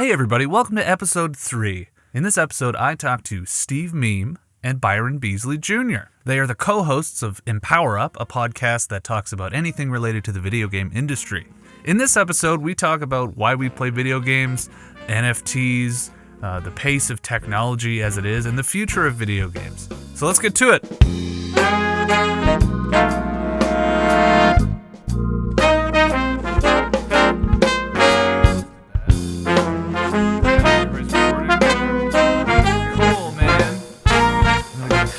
Hey everybody, welcome to episode 3. In this episode, I talk to Steve Meim and Byron Beasley Jr. They are the co-hosts of Empower Up, a podcast that talks about anything related to the video game industry. In this episode, we talk about why we play video games, NFTs, the pace of technology as it is, and the future of video games. So let's get to it.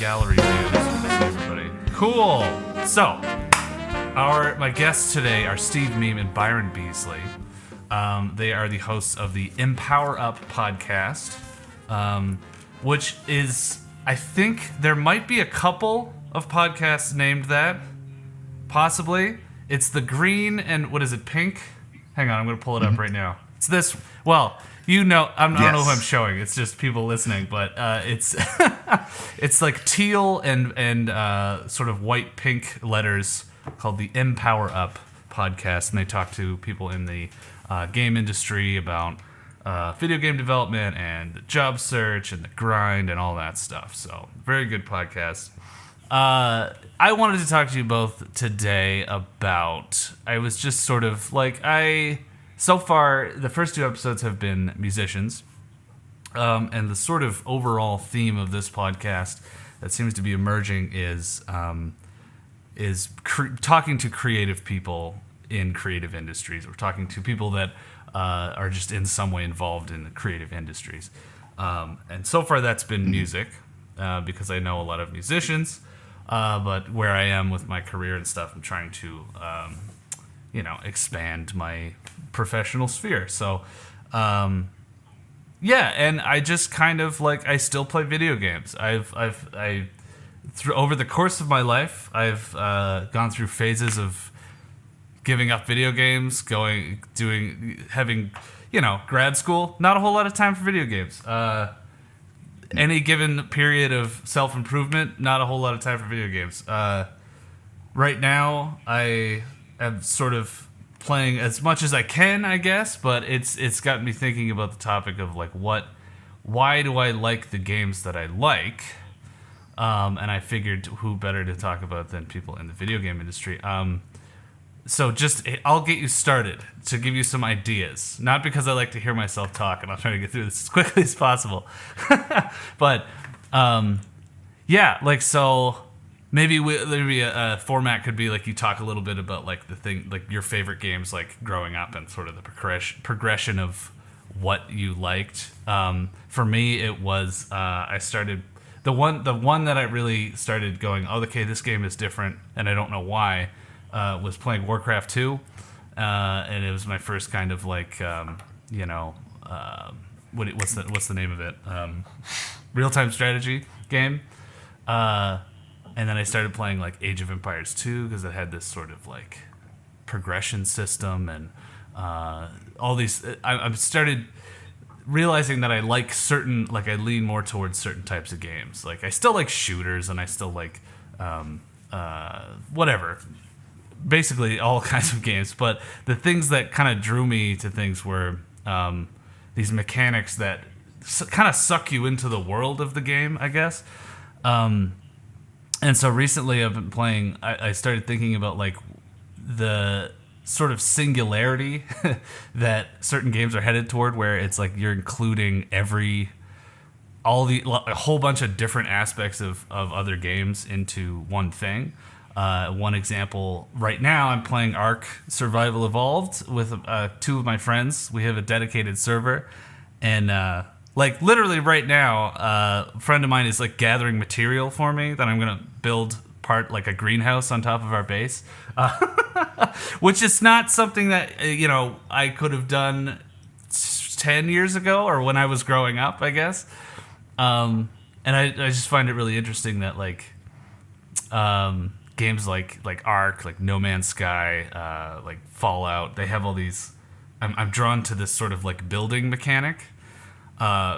Gallery view so you can see everybody. Cool. So, my guests today are Steve Meim and Byron Beasley. They are the hosts of the Empower Up podcast, which is, I think there might be a couple of podcasts named that, possibly. It's the green and, what is it, pink? Hang on, I'm going to pull it up right now. It's this, well, you know, I don't know who I'm showing. It's just people listening, but it's it's like teal and sort of white pink letters called the Empower Up podcast, and they talk to people in the game industry about video game development and the job search and the grind and all that stuff. So very good podcast. I wanted to talk to you both today about, I was just sort of like, so far, the first 2 episodes have been musicians, and the sort of overall theme of this podcast that seems to be emerging is talking to creative people in creative industries. We're talking to people that are just in some way involved in the creative industries. And so far that's been music, because I know a lot of musicians, but where I am with my career and stuff, I'm trying to expand my professional sphere. So, and I just kind of like, I still play video games. Over the course of my life, I've gone through phases of giving up video games, having grad school, not a whole lot of time for video games. Any given period of self-improvement, not a whole lot of time for video games. Right now, I am sort of playing as much as I can, I guess, but it's gotten me thinking about the topic of like, why do I like the games that I like? And I figured who better to talk about than people in the video game industry. So I'll get you started to give you some ideas, not because I like to hear myself talk, and I'll try to get through this as quickly as possible. But so. Maybe a format could be like you talk a little bit about like the thing, like your favorite games, like growing up, and sort of the progression of what you liked. For me, it was I started the one that I really started going, oh, okay, this game is different, and I don't know why. Was playing Warcraft 2, and it was my first kind of like what's the name of it? Real-time strategy game. And then I started playing like Age of Empires 2 because it had this sort of like progression system and all these. I started realizing that I like I lean more towards certain types of games. Like I still like shooters and I still like whatever, basically all kinds of games. But the things that kind of drew me to things were these mechanics that kind of suck you into the world of the game, I guess. And so recently I've been playing, I started thinking about like the sort of singularity that certain games are headed toward, where it's like you're including a whole bunch of different aspects of other games into one thing. One example, right now I'm playing Ark Survival Evolved with 2 of my friends. We have a dedicated server, and like literally right now, a friend of mine is like gathering material for me that I'm gonna build like a greenhouse on top of our base, which is not something that I could have done 10 years ago or when I was growing up, I guess. And I just find it really interesting that like games like Ark, like No Man's Sky, like Fallout, they have all these. I'm drawn to this sort of like building mechanic.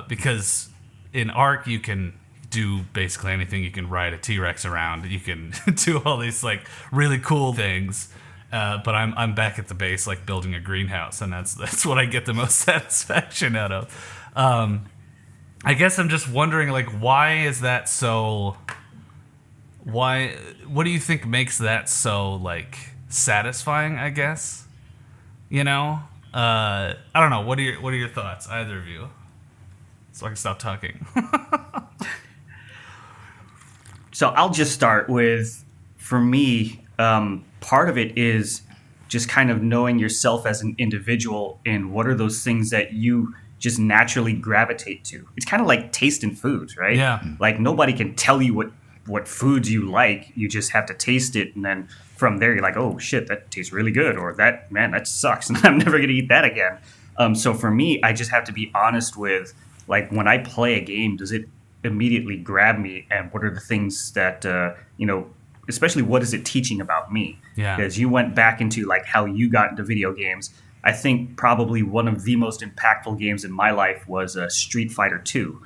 Because in Ark you can do basically anything. You can ride a T-Rex around. You can do all these like really cool things. But I'm back at the base, like building a greenhouse, and that's what I get the most satisfaction out of. I guess I'm just wondering, like, why is that so? Why? What do you think makes that so like satisfying? I guess, I don't know. What are your thoughts, either of you? So I can stop talking. So I'll just start with, for me, part of it is just kind of knowing yourself as an individual and what are those things that you just naturally gravitate to. It's kind of like tasting foods, right? Yeah. Like nobody can tell you what foods you like. You just have to taste it, and then from there you're like, oh shit, that tastes really good, or that sucks, and I'm never gonna eat that again. So for me, I just have to be honest with, like, when I play a game, does it immediately grab me, and what are the things that especially what is it teaching about me? Yeah. Because you went back into like how you got into video games. I think probably one of the most impactful games in my life was Street Fighter 2.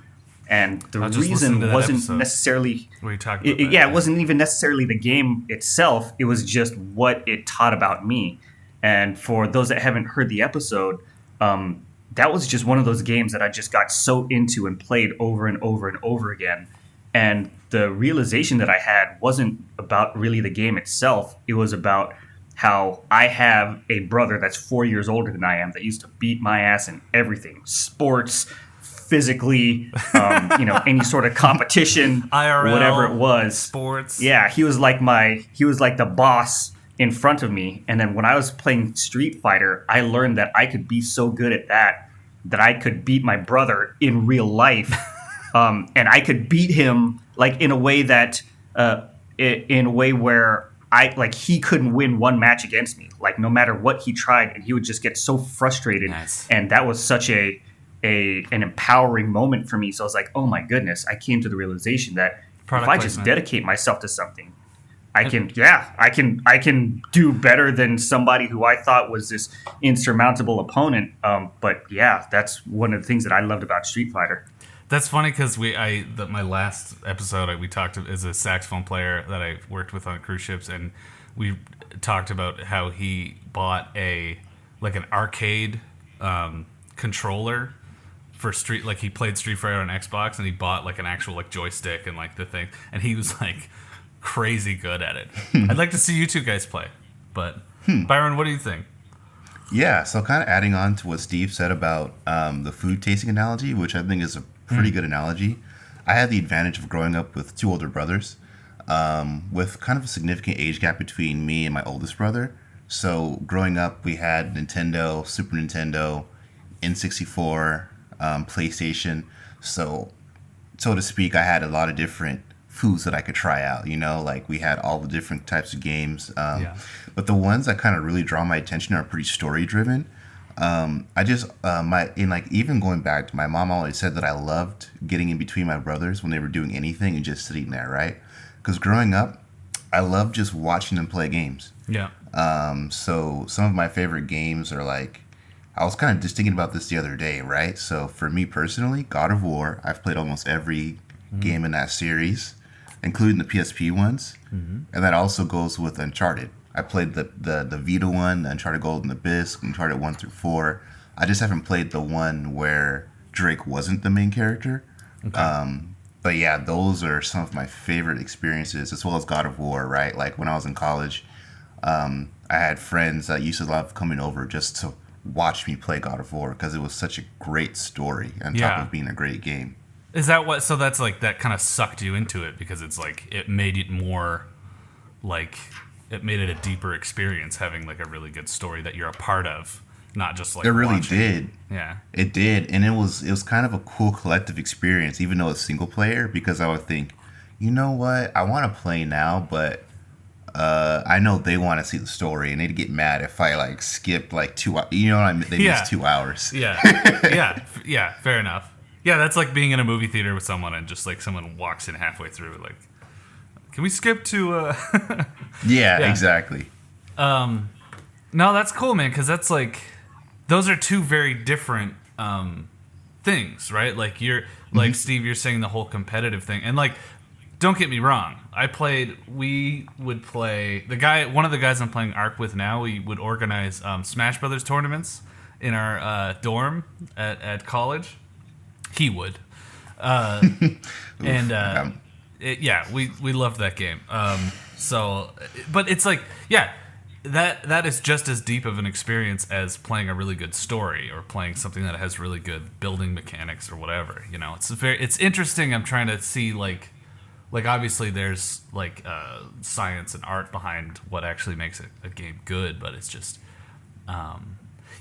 And the reason wasn't necessarily where you talked about that. Yeah, it wasn't even necessarily the game itself. It was just what it taught about me. And for those that haven't heard the episode, that was just one of those games that I just got so into and played over and over and over again. And the realization that I had wasn't about really the game itself. It was about how I have a brother that's 4 years older than I am that used to beat my ass in everything. Sports, physically, any sort of competition, IRL, whatever it was. Sports. Yeah, he was like the boss in front of me. And then when I was playing Street Fighter, I learned that I could be so good at that I could beat my brother in real life. And I could beat him like in a way where he couldn't win one match against me. Like no matter what he tried, and he would just get so frustrated. Nice. And that was such an empowering moment for me. So I was like, oh my goodness, I came to the realization that if I just dedicate myself to something, I can do better than somebody who I thought was this insurmountable opponent. But yeah, that's one of the things that I loved about Street Fighter. That's funny because my last episode we talked as a saxophone player that I worked with on cruise ships, and we talked about how he bought an arcade controller for Street, like he played Street Fighter on Xbox, and he bought like an actual like joystick and like the thing, and he was like crazy good at it. I'd like to see you two guys play, but Byron, what do you think? Yeah, so kind of adding on to what Steve said about the food tasting analogy, which I think is a pretty good analogy. I had the advantage of growing up with two older brothers, with kind of a significant age gap between me and my oldest brother. So growing up, we had Nintendo, Super Nintendo, N64, PlayStation. So to speak, I had a lot of different foods that I could try out, like we had all the different types of games. But the ones that kind of really draw my attention are pretty story driven. Even going back to my mom always said that I loved getting in between my brothers when they were doing anything and just sitting there, right? Because growing up, I loved just watching them play games. Yeah. So some of my favorite games are like, I was kind of just thinking about this the other day, right? So for me personally, God of War, I've played almost every game in that series, including the PSP ones. And that also goes with Uncharted. I played the Vita one, Uncharted Golden Abyss, Uncharted 1 through 4. I just haven't played the one where Drake wasn't the main character. Okay. But yeah, those are some of my favorite experiences, as well as God of War, right? Like when I was in college, I had friends that used to love coming over just to watch me play God of War because it was such a great story on top of being a great game. Is that what? So that's like that kind of sucked you into it because it's like it made it more like it made it a deeper experience having like a really good story that you're a part of, not just like it really watching. did. Yeah, it did, and it was kind of a cool collective experience, even though it's single player. Because I would think, you know what, I want to play now, but I know they want to see the story, and they'd get mad if I like skip like 2 hours. You know what I mean? They miss 2 hours. Yeah, yeah, fair enough. Yeah, that's like being in a movie theater with someone and just like someone walks in halfway through, like, can we skip to? Yeah, exactly. No, that's cool, man, because that's like those are two very different things, right? Like you're like Steve, you're saying the whole competitive thing, and like don't get me wrong. We would play one of the guys I'm playing Arc with now. We would organize Smash Brothers tournaments in our dorm at college. He would, and we loved that game. But it's like, yeah, that is just as deep of an experience as playing a really good story or playing something that has really good building mechanics or whatever. You know, it's interesting. I'm trying to see like obviously there's like science and art behind what actually makes a game good, but it's just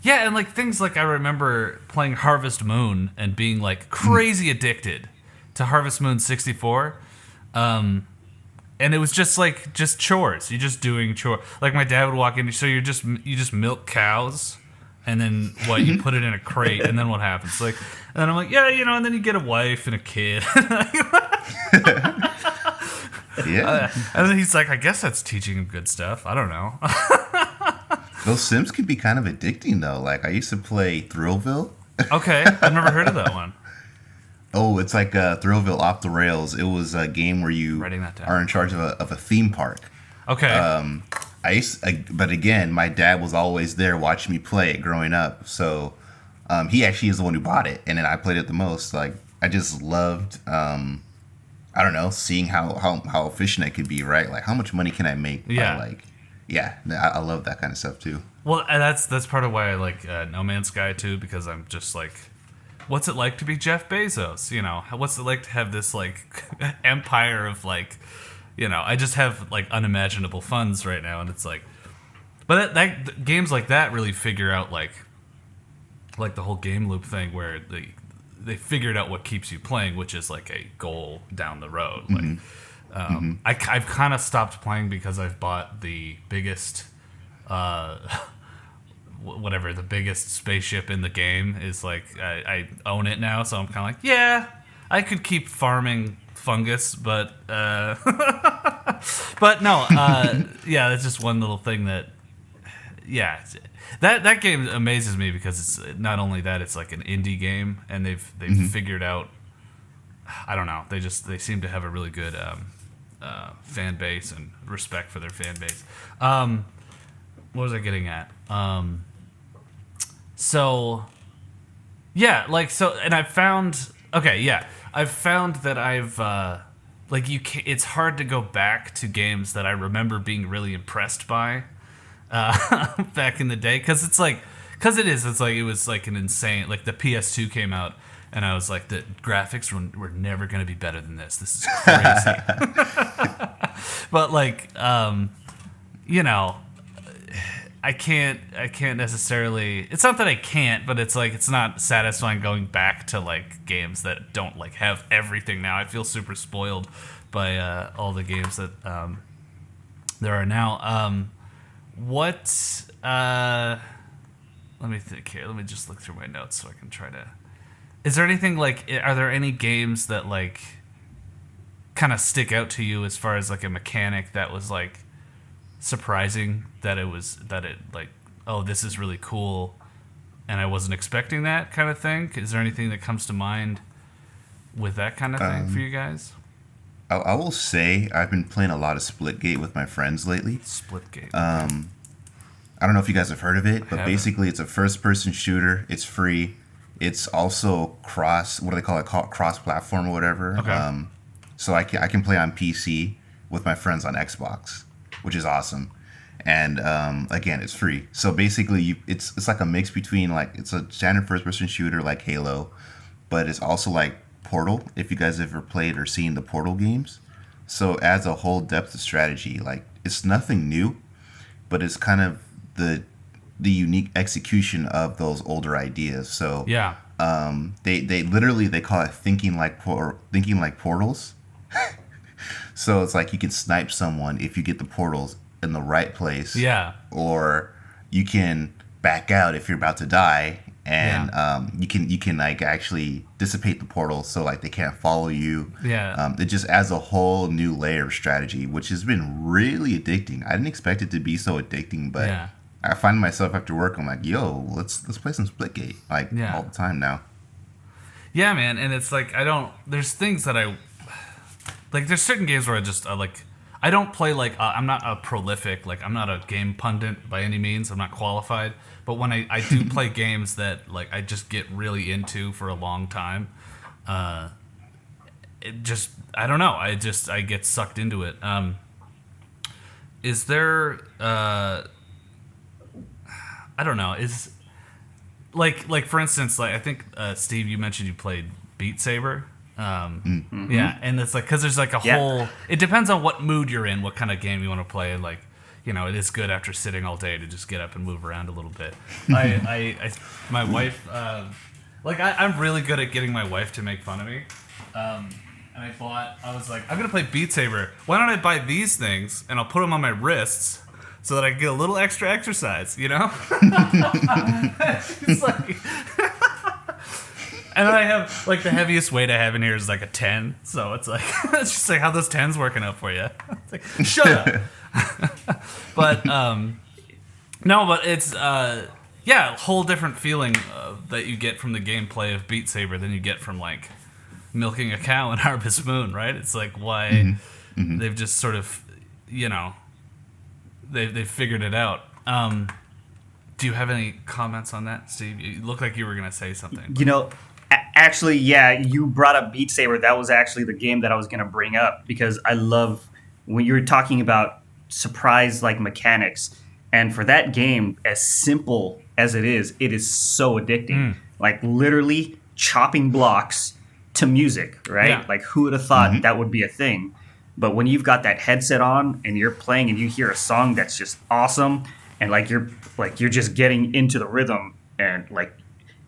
yeah, and like things like I remember playing Harvest Moon and being like crazy addicted to Harvest Moon 64. And it was just chores. You're just doing chores. Like my dad would walk in, so you just milk cows, and then you put it in a crate, and then what happens? Like, and then I'm like, yeah, you know, and then you get a wife and a kid. Yeah. And then he's like, I guess that's teaching him good stuff. I don't know. Those Sims can be kind of addicting though. Like I used to play Thrillville. Okay, I've never heard of that one. Oh, it's like Thrillville Off the Rails. It was a game where you are in charge of a theme park. Okay. But again, my dad was always there watching me play it growing up. So he actually is the one who bought it, and then I played it the most. Like I just loved, I don't know, seeing how efficient it could be. Right, like how much money can I make? Yeah. I love that kind of stuff too. Well, and that's part of why I like No Man's Sky too, because I'm just like, what's it like to be Jeff Bezos? You know, what's it like to have this like empire of like, you know, I just have like unimaginable funds right now, and it's like, but that games like that really figure out like the whole game loop thing where they figured out what keeps you playing, which is like a goal down the road. Like, I've kind of stopped playing because I've bought the biggest. Whatever the biggest spaceship in the game is, like I own it now, so I'm kind of like, yeah, I could keep farming fungus, but but no, yeah, that's just one little thing that, yeah, that game amazes me because it's not only that, it's like an indie game, and they've figured out, I don't know, they seem to have a really good fan base and respect for their fan base. What was I getting at? So, yeah, like, so, and I've found that I've, it's hard to go back to games that I remember being really impressed by, back in the day, because it was like an insane, like the PS2 came out, and I was like, the graphics were never going to be better than this. This is crazy. But like, you know, I can't necessarily, it's not that I can't, but it's like, it's not satisfying going back to like games that don't like have everything now. I feel super spoiled by all the games that there are now. Let me think here. Let me just look through my notes so I can try to, is there anything like, are there any games that like kind of stick out to you as far as like a mechanic that was like surprising, that it like, oh, this is really cool and I wasn't expecting that kind of thing? Is there anything that comes to mind with that kind of thing for you guys? I will say I've been playing a lot of Splitgate with my friends lately. Splitgate. I don't know if you guys have heard of it, but basically it's a first-person shooter. It's free. It's also cross-platform or whatever. Okay. So I can play on PC with my friends on Xbox, which is awesome. And again, it's free. So basically, it's like a mix between, like, it's a standard first-person shooter like Halo, but it's also like Portal, if you guys ever played or seen the Portal games. So it adds a whole depth of strategy. Like, it's nothing new, but it's kind of the unique execution of those older ideas. So yeah, they literally call it thinking like portals. So it's like you can snipe someone if you get the portals in the right place. Yeah. Or you can back out if you're about to die, and you can like actually dissipate the portal so like they can't follow you. Yeah. It just adds a whole new layer of strategy, which has been really addicting. I didn't expect it to be so addicting, but I find myself after work, I'm like, yo, let's play some Splitgate all the time now. Yeah, man, and it's like there's things that like there's certain games where I don't play like I'm not a prolific, like I'm not a game pundit by any means. I'm not qualified. But when I do play games that like I just get really into for a long time, it just I don't know. I get sucked into it. Is there I don't know. Is like for instance, like I think Steve, you mentioned you played Beat Saber. Yeah, and it's like because there's like a whole. It depends on what mood you're in, what kind of game you want to play. Like, you know, it is good after sitting all day to just get up and move around a little bit. My wife, I'm really good at getting my wife to make fun of me. And I was like, I'm gonna play Beat Saber. Why don't I buy these things and I'll put them on my wrists so that I get a little extra exercise, you know? She's like. And I have, like, the heaviest weight I have in here is, like, a 10. So it's like, it's just like, how those 10s working out for you? It's like, shut up. But, no, but it's, a whole different feeling that you get from the gameplay of Beat Saber than you get from, like, milking a cow in Harvest Moon, right? It's like, why they've just sort of, you know, they've figured it out. Do you have any comments on that, Steve? You look like you were going to say something. You know, actually, yeah, you brought up Beat Saber. That was actually the game that I was going to bring up because I love when you were talking about surprise like mechanics. And for that game, as simple as it is so addicting. Like literally chopping blocks to music, right? Yeah. Like who would have thought that would be a thing? But when you've got that headset on and you're playing and you hear a song that's just awesome and you're just getting into the rhythm and like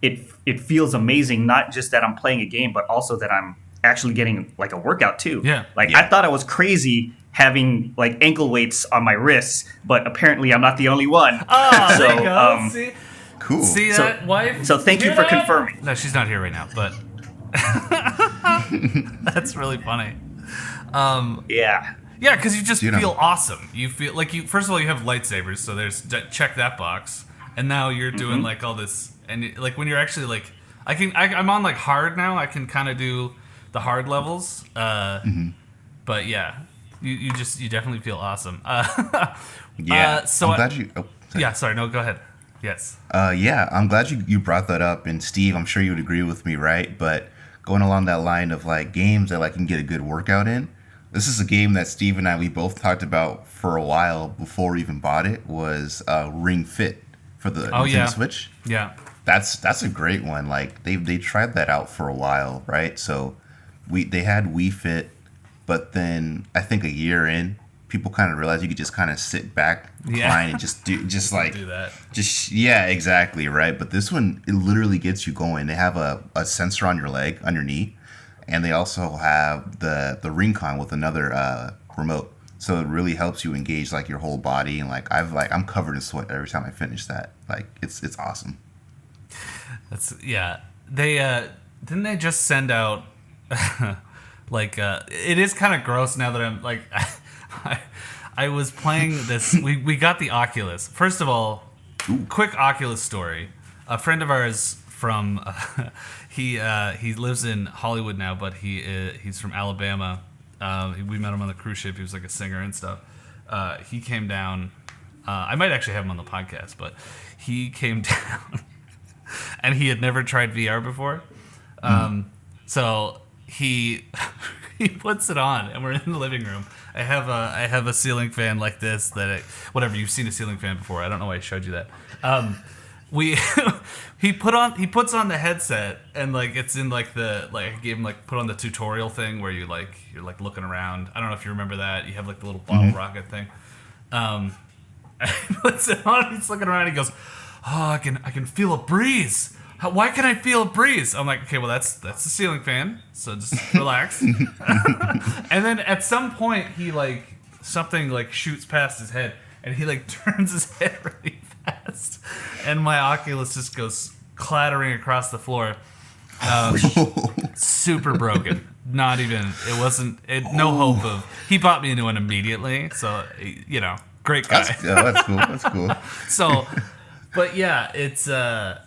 it feels amazing, not just that I'm playing a game, but also that I'm actually getting like a workout too. Yeah. I thought I was crazy having like ankle weights on my wrists, but apparently I'm not the only one. Oh, so, there you go. See? Cool. See that, wife? So thank you for confirming. No, she's not here right now, but that's really funny. Yeah. Yeah, because you just feel awesome. You feel like first of all, you have lightsabers, so there's check that box. And now you're doing like all this, and like when you're actually like, I'm on like hard now. I can kind of do the hard levels. But yeah, you definitely feel awesome. Yeah. So I'm glad you. Oh, sorry. Yeah. Sorry. No. Go ahead. Yes. Yeah, I'm glad you brought that up. And Steve, I'm sure you would agree with me, right? But going along that line of like games that like can get a good workout in. This is a game that Steve and we both talked about for a while before we even bought it. Was Ring Fit for the Nintendo Switch. Yeah, that's a great one. Like they tried that out for a while, right? So they had Wii Fit, but then I think a year in, people kind of realized you could just kind of sit back, recline, and just do that. Exactly, right. But this one, it literally gets you going. They have a sensor on your leg, on your knee. And they also have the Ring-Con with another remote, so it really helps you engage like your whole body. And like I'm covered in sweat every time I finish that. Like it's awesome. They didn't they just send out like it is kind of gross now that I'm like I was playing this. We got the Oculus. First of all, quick Oculus story. A friend of ours from. He lives in Hollywood now, but he's from Alabama. We met him on the cruise ship. He was like a singer and stuff. He came down. I might actually have him on the podcast, but he came down, and he had never tried VR before. So he puts it on, and we're in the living room. I have a ceiling fan like this whatever, you've seen a ceiling fan before. I don't know why I showed you that. He puts on the headset and like it's in like the like I gave him like put on the tutorial thing where you're like looking around. I don't know if you remember that. You have like the little bottle rocket thing. He puts it on. He's looking around. He goes, "Oh, I can feel a breeze. Why can I feel a breeze?" I'm like, "Okay, well that's the ceiling fan. So just relax." And then at some point he like something like shoots past his head and he like turns his head really fast, and my Oculus just goes clattering across the floor. Super broken. Not even. It wasn't. No hope of. He bought me a new one immediately. So great guy. That's cool. That's cool. So, but yeah, it's. I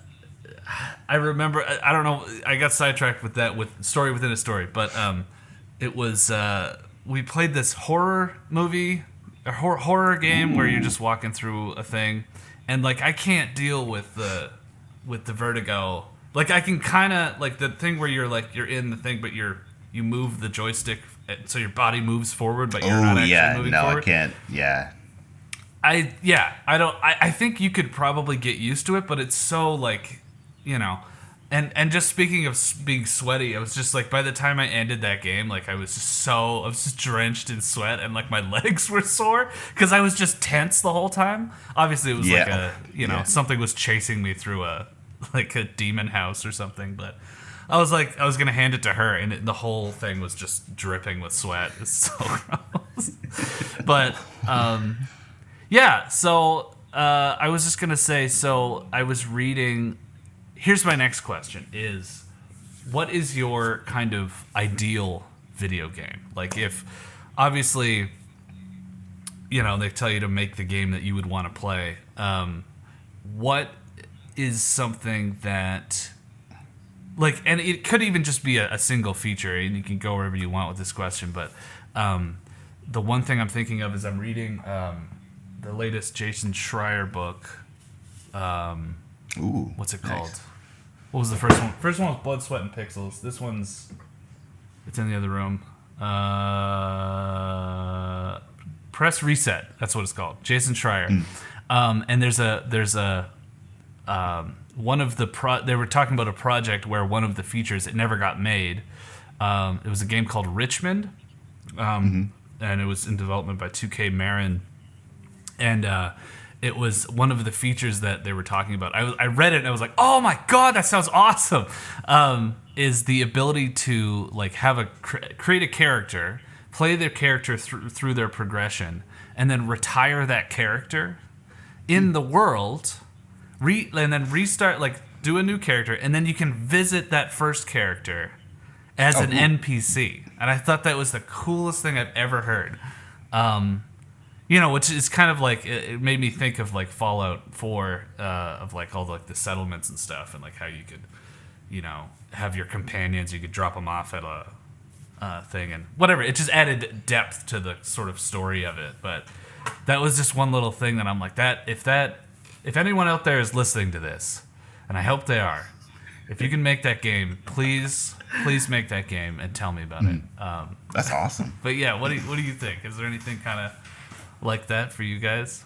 remember. I don't know. I got sidetracked with that with story within a story, but it was we played this horror movie, a horror game where you're just walking through a thing, and like I can't deal with the vertigo. Like I can kind of like the thing where you're in the thing, but you move the joystick so your body moves forward, but you're not actually moving forward. I can't. Yeah. I think you could probably get used to it, but it's so like, and just speaking of being sweaty, I was just like, by the time I ended that game, like I was just drenched in sweat, and like my legs were sore because I was just tense the whole time. Obviously it was like something was chasing me through a demon house or something, but I was gonna hand it to her, and the whole thing was just dripping with sweat. It's so gross. But yeah, so I was just gonna say. So I was reading. Here's my next question: is what is your kind of ideal video game? Like, if obviously, they tell you to make the game that you would want to play. What is something that, like, and it could even just be a single feature, and you can go wherever you want with this question. But the one thing I'm thinking of is I'm reading the latest Jason Schreier book. What's it called? Nice. What was the first one? First one was Blood, Sweat, and Pixels. This one's, it's in the other room. Press Reset. That's what it's called. Jason Schreier. And there's a one of the they were talking about a project where one of the features, it never got made. It was a game called Richmond, and it was in development by 2K Marin, and it was one of the features that they were talking about. I read it and I was like, oh my god, that sounds awesome. Is the ability to like have create a character, play their character through their progression, and then retire that character in the world. And then restart, like do a new character, and then you can visit that first character as an NPC. And I thought that was the coolest thing I've ever heard. Which is kind of like, it made me think of like Fallout 4, of like all the settlements and stuff, and like how you could, have your companions, you could drop them off at a thing and whatever. It just added depth to the sort of story of it. But that was just one little thing that I'm like, if anyone out there is listening to this, and I hope they are, if you can make that game, please make that game and tell me about it. That's awesome. But yeah, what do you think? Is there anything kind of like that for you guys?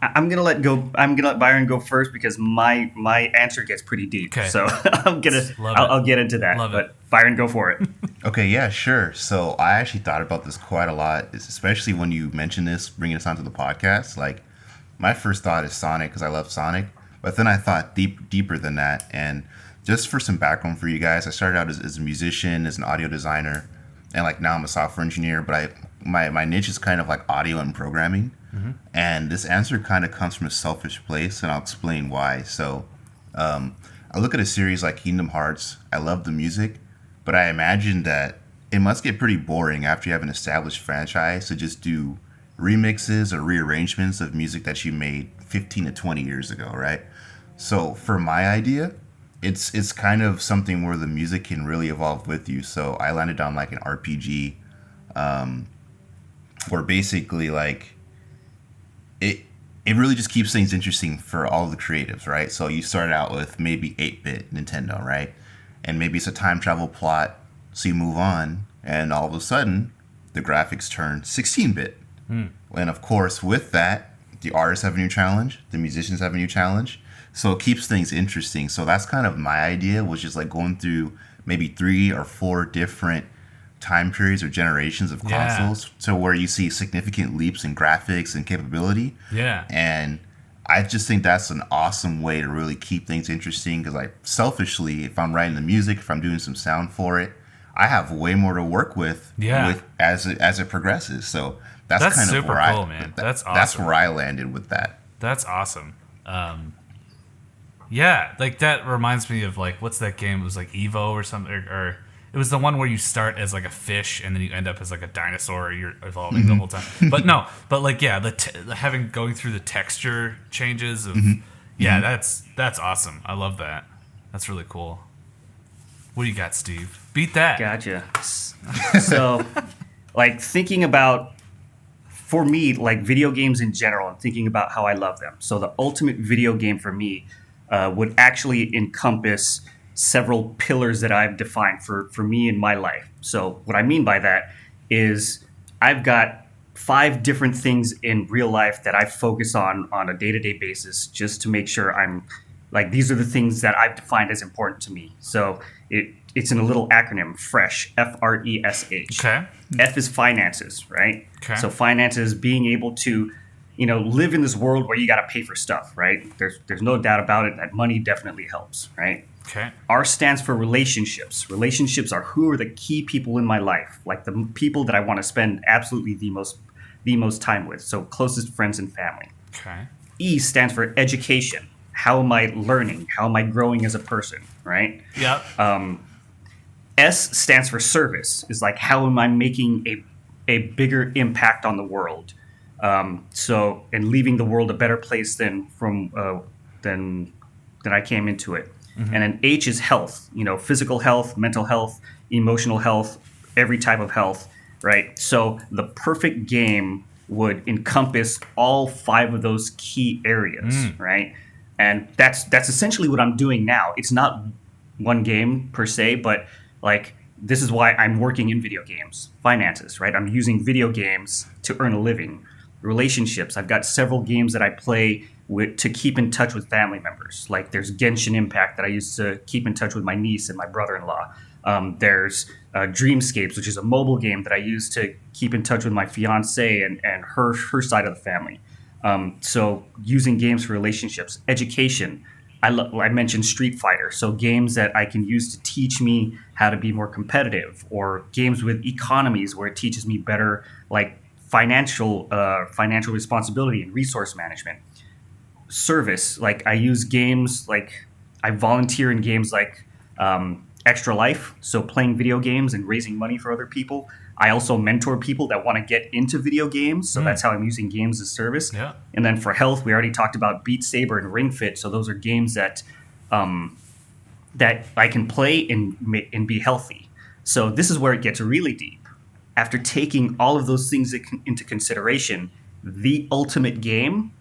I'm gonna let Byron go first because my answer gets pretty deep. Okay. So I'll get into that. But Byron, go for it. Okay, yeah, sure. So I actually thought about this quite a lot, especially when you mentioned this, bringing us onto the podcast. Like, my first thought is Sonic because I love Sonic, but then I thought deeper than that. And just for some background for you guys, I started out as a musician, as an audio designer, and like now I'm a software engineer. But my niche is kind of like audio and programming. And this answer kind of comes from a selfish place, and I'll explain why. So I look at a series like Kingdom Hearts. I love the music, but I imagine that it must get pretty boring after you have an established franchise to just do remixes or rearrangements of music that you made 15 to 20 years ago, right? So for my idea, it's kind of something where the music can really evolve with you. So I landed on like an RPG, where basically like it really just keeps things interesting for all the creatives, right? So you start out with maybe 8-bit Nintendo, right? And maybe it's a time travel plot, so you move on, and all of a sudden the graphics turn 16-bit. And of course, with that, the artists have a new challenge, the musicians have a new challenge. So it keeps things interesting. So that's kind of my idea, was just like going through maybe 3 or 4 different time periods or generations of consoles to where you see significant leaps in graphics and capability. Yeah. And I just think that's an awesome way to really keep things interesting, because like selfishly, if I'm writing the music, if I'm doing some sound for it, I have way more to work with as it progresses. So that's kind of where cool, man. That's awesome. That's where I landed with that. That's awesome. Yeah, like that reminds me of like, what's that game? It was like Evo or something, or it was the one where you start as like a fish and then you end up as like a dinosaur. You're evolving the whole time. But like yeah, going through the texture changes of that's awesome. I love that. That's really cool. What do you got, Steve? Beat that. Gotcha. So, like thinking about, for me, like video games in general, and thinking about how I love them. So the ultimate video game for me would actually encompass several pillars that I've defined for me in my life. So what I mean by that is I've got 5 different things in real life that I focus on a day-to-day basis just to make sure I'm like, these are the things that I've defined as important to me. So it's in a little acronym, FRESH, FRESH. Okay. F is finances, right? Okay. So finances, being able to, live in this world where you got to pay for stuff, right? There's no doubt about it that money definitely helps, right? Okay. R stands for relationships. Relationships are who are the key people in my life, like the people that I want to spend absolutely the most time with. So closest friends and family. Okay. E stands for education. How am I learning? How am I growing as a person, right? Yep. S stands for service. Is like, how am I making a bigger impact on the world? And leaving the world a better place than I came into it. Mm-hmm. And then H is health. Physical health, mental health, emotional health, every type of health, right? So the perfect game would encompass all 5 of those key areas, right? And that's essentially what I'm doing now. It's not one game per se, but like, this is why I'm working in video games. Finances, right? I'm using video games to earn a living. Relationships. I've got several games that I play to keep in touch with family members. Like there's Genshin Impact that I use to keep in touch with my niece and my brother-in-law. There's Dreamscapes, which is a mobile game that I use to keep in touch with my fiance and her side of the family. So using games for relationships. Education. I mentioned Street Fighter, so games that I can use to teach me how to be more competitive, or games with economies where it teaches me better, like financial responsibility and resource management. Service, like I use games, like I volunteer in games like Extra Life, so playing video games and raising money for other people. I also mentor people that want to get into video games, so that's how I'm using games as service. Yeah. And then for health, we already talked about Beat Saber and Ring Fit, so those are games that I can play and be healthy. So this is where it gets really deep. After taking all of those things into consideration, the ultimate game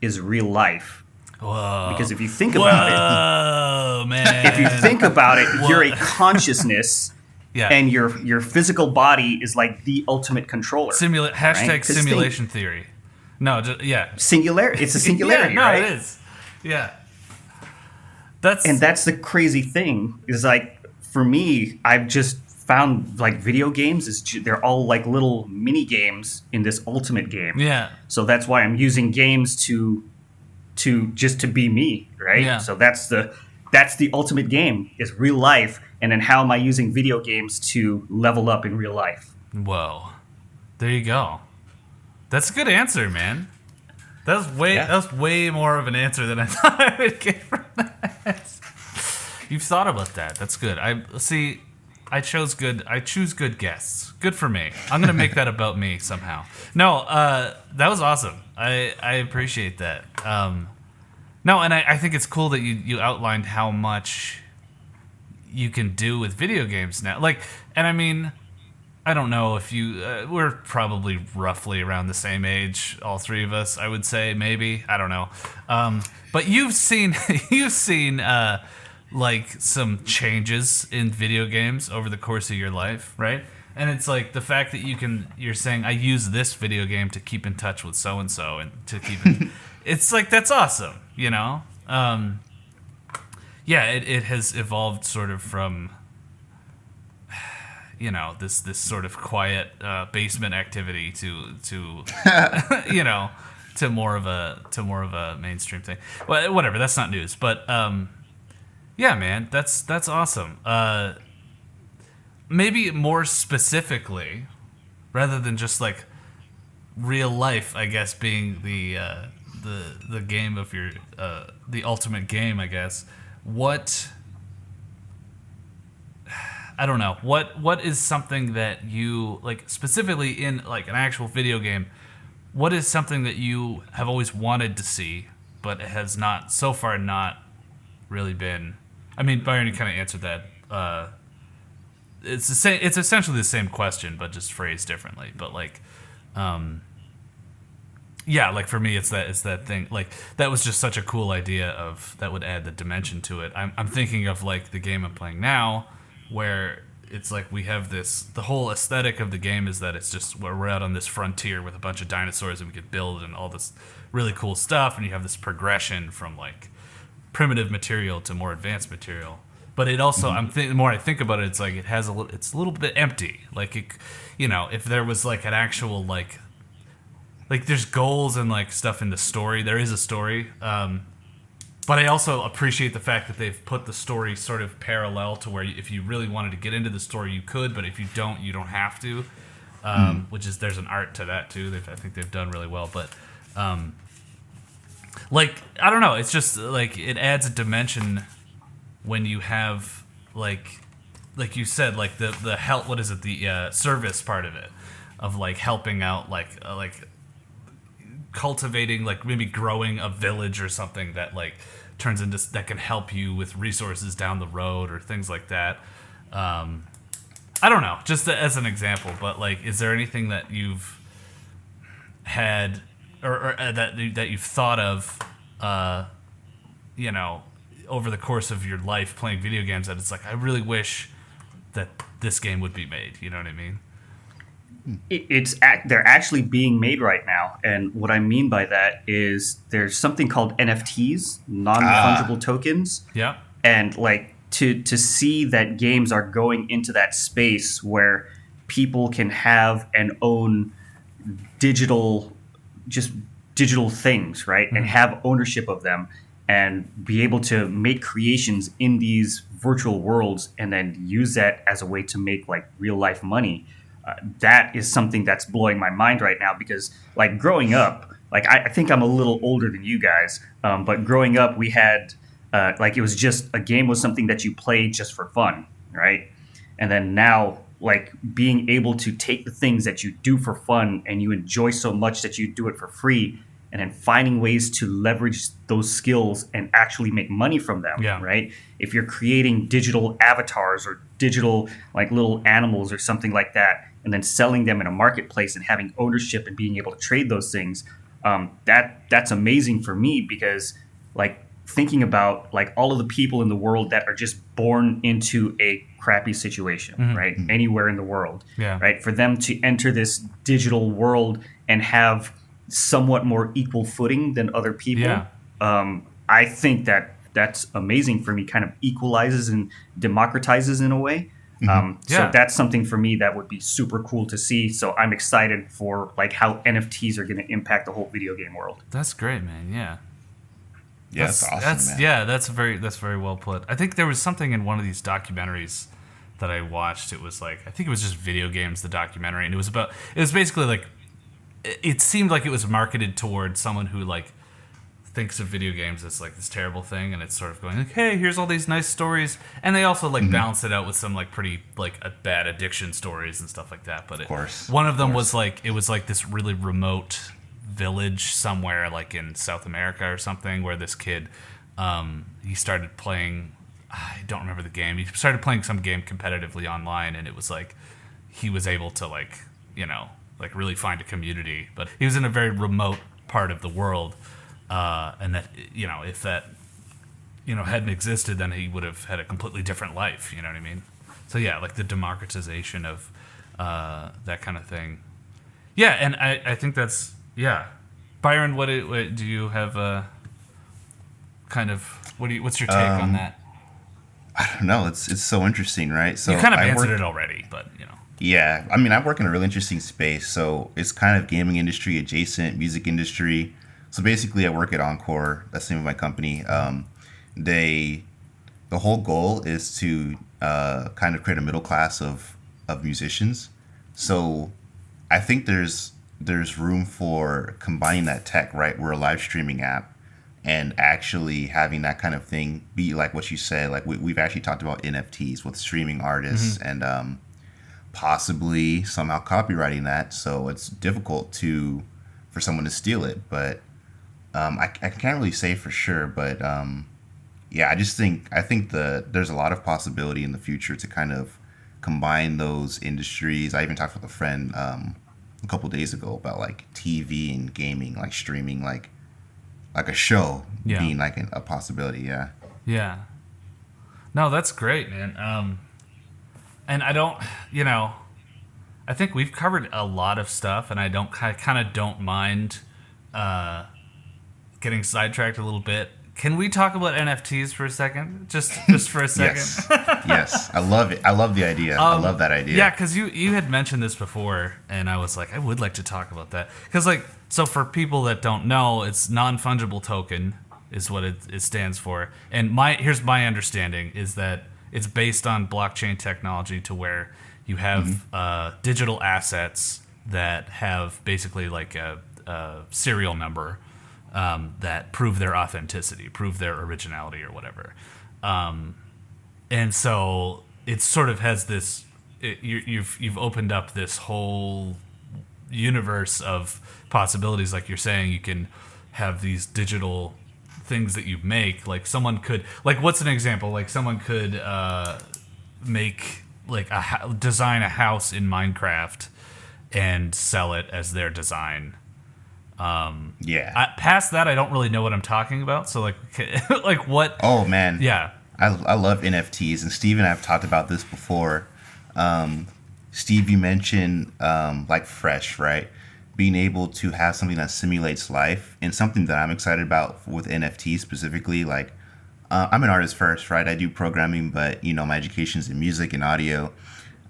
is real life. Whoa. Because if you think about it, man. If you think about it, you're a consciousness. Yeah. And your physical body is like the ultimate controller. Hashtag right? simulation theory. No, yeah. Singularity. It's a singularity, yeah, no, right? it is. Yeah. That's the crazy thing. Is like, for me, I've just found like video games they're all like little mini games in this ultimate game. Yeah. So that's why I'm using games to be me, right? Yeah. So that's the ultimate game, is real life. And then how am I using video games to level up in real life? Whoa. There you go. That's a good answer, man. That was way more of an answer than I thought I would get from that. You've thought about that. That's good. I choose good guests. Good for me. I'm gonna make that about me somehow. No, that was awesome. I appreciate that. No, and I think it's cool that you outlined how much you can do with video games now. Like, and I mean, I don't know if we're probably roughly around the same age, all 3 of us, I would say, maybe. I don't know. But you've seen like some changes in video games over the course of your life, right? And it's like the fact that you're saying, I use this video game to keep in touch with so-and-so and to keep it's like, that's awesome, Yeah, it has evolved sort of from, this sort of quiet basement activity to to more of a mainstream thing. Well, whatever, that's not news, but yeah, man, that's awesome. Maybe more specifically, rather than just like real life, I guess, being the game of your the ultimate game, I guess. What, I don't know, what is something that you, like, specifically in like an actual video game, what is something that you have always wanted to see but has not so far not really been? I mean, Byron, you kind of answered that it's the same. It's essentially the same question, but just phrased differently. But like, yeah, like for me, it's that thing. Like that was just such a cool idea of that would add the dimension to it. I'm thinking of like the game I'm playing now, where it's like we have the whole aesthetic of the game is that it's just where we're out on this frontier with a bunch of dinosaurs and we could build and all this really cool stuff, and you have this progression from like primitive material to more advanced material. But it also, the more I think about it, it's like it's a little bit empty. Like if there was like an actual like there's goals and like stuff in the story. There is a story. But I also appreciate the fact that they've put the story sort of parallel to where if you really wanted to get into the story, you could, but if you don't have to. Which is, there's an art to that too. I think they've done really well. But like, I don't know. It's just like it adds a dimension when you have like you said, like the help. What is it? The service part of it, of like helping out, like cultivating, like maybe growing a village or something that like turns into that can help you with resources down the road or things like that. I don't know, just as an example, but like, is there anything that you've had or that you've thought of, over the course of your life playing video games that it's like, I really wish that this game would be made? You know what I mean? They're actually being made right now, and what I mean by that is there's something called NFTs, non-fungible tokens. Yeah. And like to see that games are going into that space where people can have and own digital things, right? And have ownership of them and be able to make creations in these virtual worlds and then use that as a way to make like real life money. That is something that's blowing my mind right now, because like growing up, like I think I'm a little older than you guys, but growing up we had like it was just a game was something that you played just for fun, right? And then now like being able to take the things that you do for fun and you enjoy so much that you do it for free, and then finding ways to leverage those skills and actually make money from them, right? If you're creating digital avatars or digital like little animals or something like that, and then selling them in a marketplace and having ownership and being able to trade those things, that's amazing for me, because like thinking about like all of the people in the world that are just born into a crappy situation, right? Anywhere in the world, right? For them to enter this digital world and have somewhat more equal footing than other people, I think that's amazing for me. Kind of equalizes and democratizes in a way. So that's something for me that would be super cool to see. So I'm excited for like how NFTs are going to impact the whole video game world. That's great, man. Yeah. That's awesome, man. Yeah, that's very well put. I think there was something in one of these documentaries that I watched. It was like, I think it was just Video Games, the documentary, and it was basically like, it seemed like it was marketed towards someone who like thinks of video games as like this terrible thing, and it's sort of going like, hey, here's all these nice stories, and they also like balance it out with some like pretty like bad addiction stories and stuff like that. But one of them was like, it was like this really remote village somewhere like in South America or something, where this kid he started playing, I don't remember the game, he started playing some game competitively online, and it was like he was able to like like really find a community, but he was in a very remote part of the world, and that if that hadn't existed, then he would have had a completely different life. You know what I mean? So yeah, like the democratization of that kind of thing. Yeah, and I think that's Byron, what do you have a kind of what's your take on that? I don't know. It's so interesting, right? So you kind of answered it already, but Yeah, I mean, I work in a really interesting space, so it's kind of gaming industry adjacent, music industry. So basically, I work at Encore. That's the name of my company. The whole goal is to kind of create a middle class of musicians. So I think there's room for combining that tech, right? We're a live streaming app, and actually having that kind of thing be like what you said. Like we've actually talked about NFTs with streaming artists and possibly somehow copywriting that, so it's difficult for someone to steal it. But I can't really say for sure, but yeah, I think there's a lot of possibility in the future to kind of combine those industries. I even talked with a friend a couple days ago about like TV and gaming, like streaming, like a show Yeah. being like a possibility. Yeah. Yeah. No, that's great, man. And I don't, I think we've covered a lot of stuff, and I kind of don't mind getting sidetracked a little bit. Can we talk about NFTs for a second? Just for a second. Yes. Yes. I love it. I love the idea. I love that idea. Yeah, because you had mentioned this before, and I was like, I would like to talk about that. Because, like, so for people that don't know, it's non-fungible token is what it stands for. And here's my understanding is that it's based on blockchain technology to where you have digital assets that have basically like a serial number that prove their authenticity, prove their originality or whatever. And so it sort of has this. You've opened up this whole universe of possibilities. Like you're saying, you can have these digital things that you make. Like someone could, like, what's an example? Like someone could make like design a house in Minecraft and sell it as their design. Past that, I don't really know what I'm talking about. So like what? Oh man. Yeah. I love NFTs, and Steve and I have talked about this before. Steve, you mentioned like Fresh, right? Being able to have something that simulates life, and something that I'm excited about with NFTs specifically. Like, I'm an artist first, right? I do programming, but my education's in music and audio.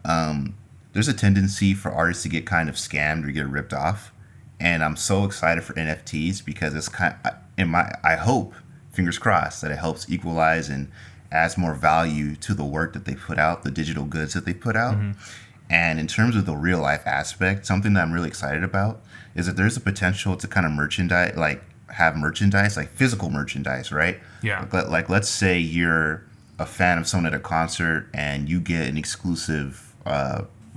There's a tendency for artists to get kind of scammed or get ripped off, and I'm so excited for NFTs because it's I hope, fingers crossed, that it helps equalize and adds more value to the work that they put out, the digital goods that they put out. Mm-hmm. And in terms of the real life aspect, something that I'm really excited about is that there's a potential to kind of have merchandise, like physical merchandise, right? Yeah. Like let's say you're a fan of someone at a concert and you get an exclusive,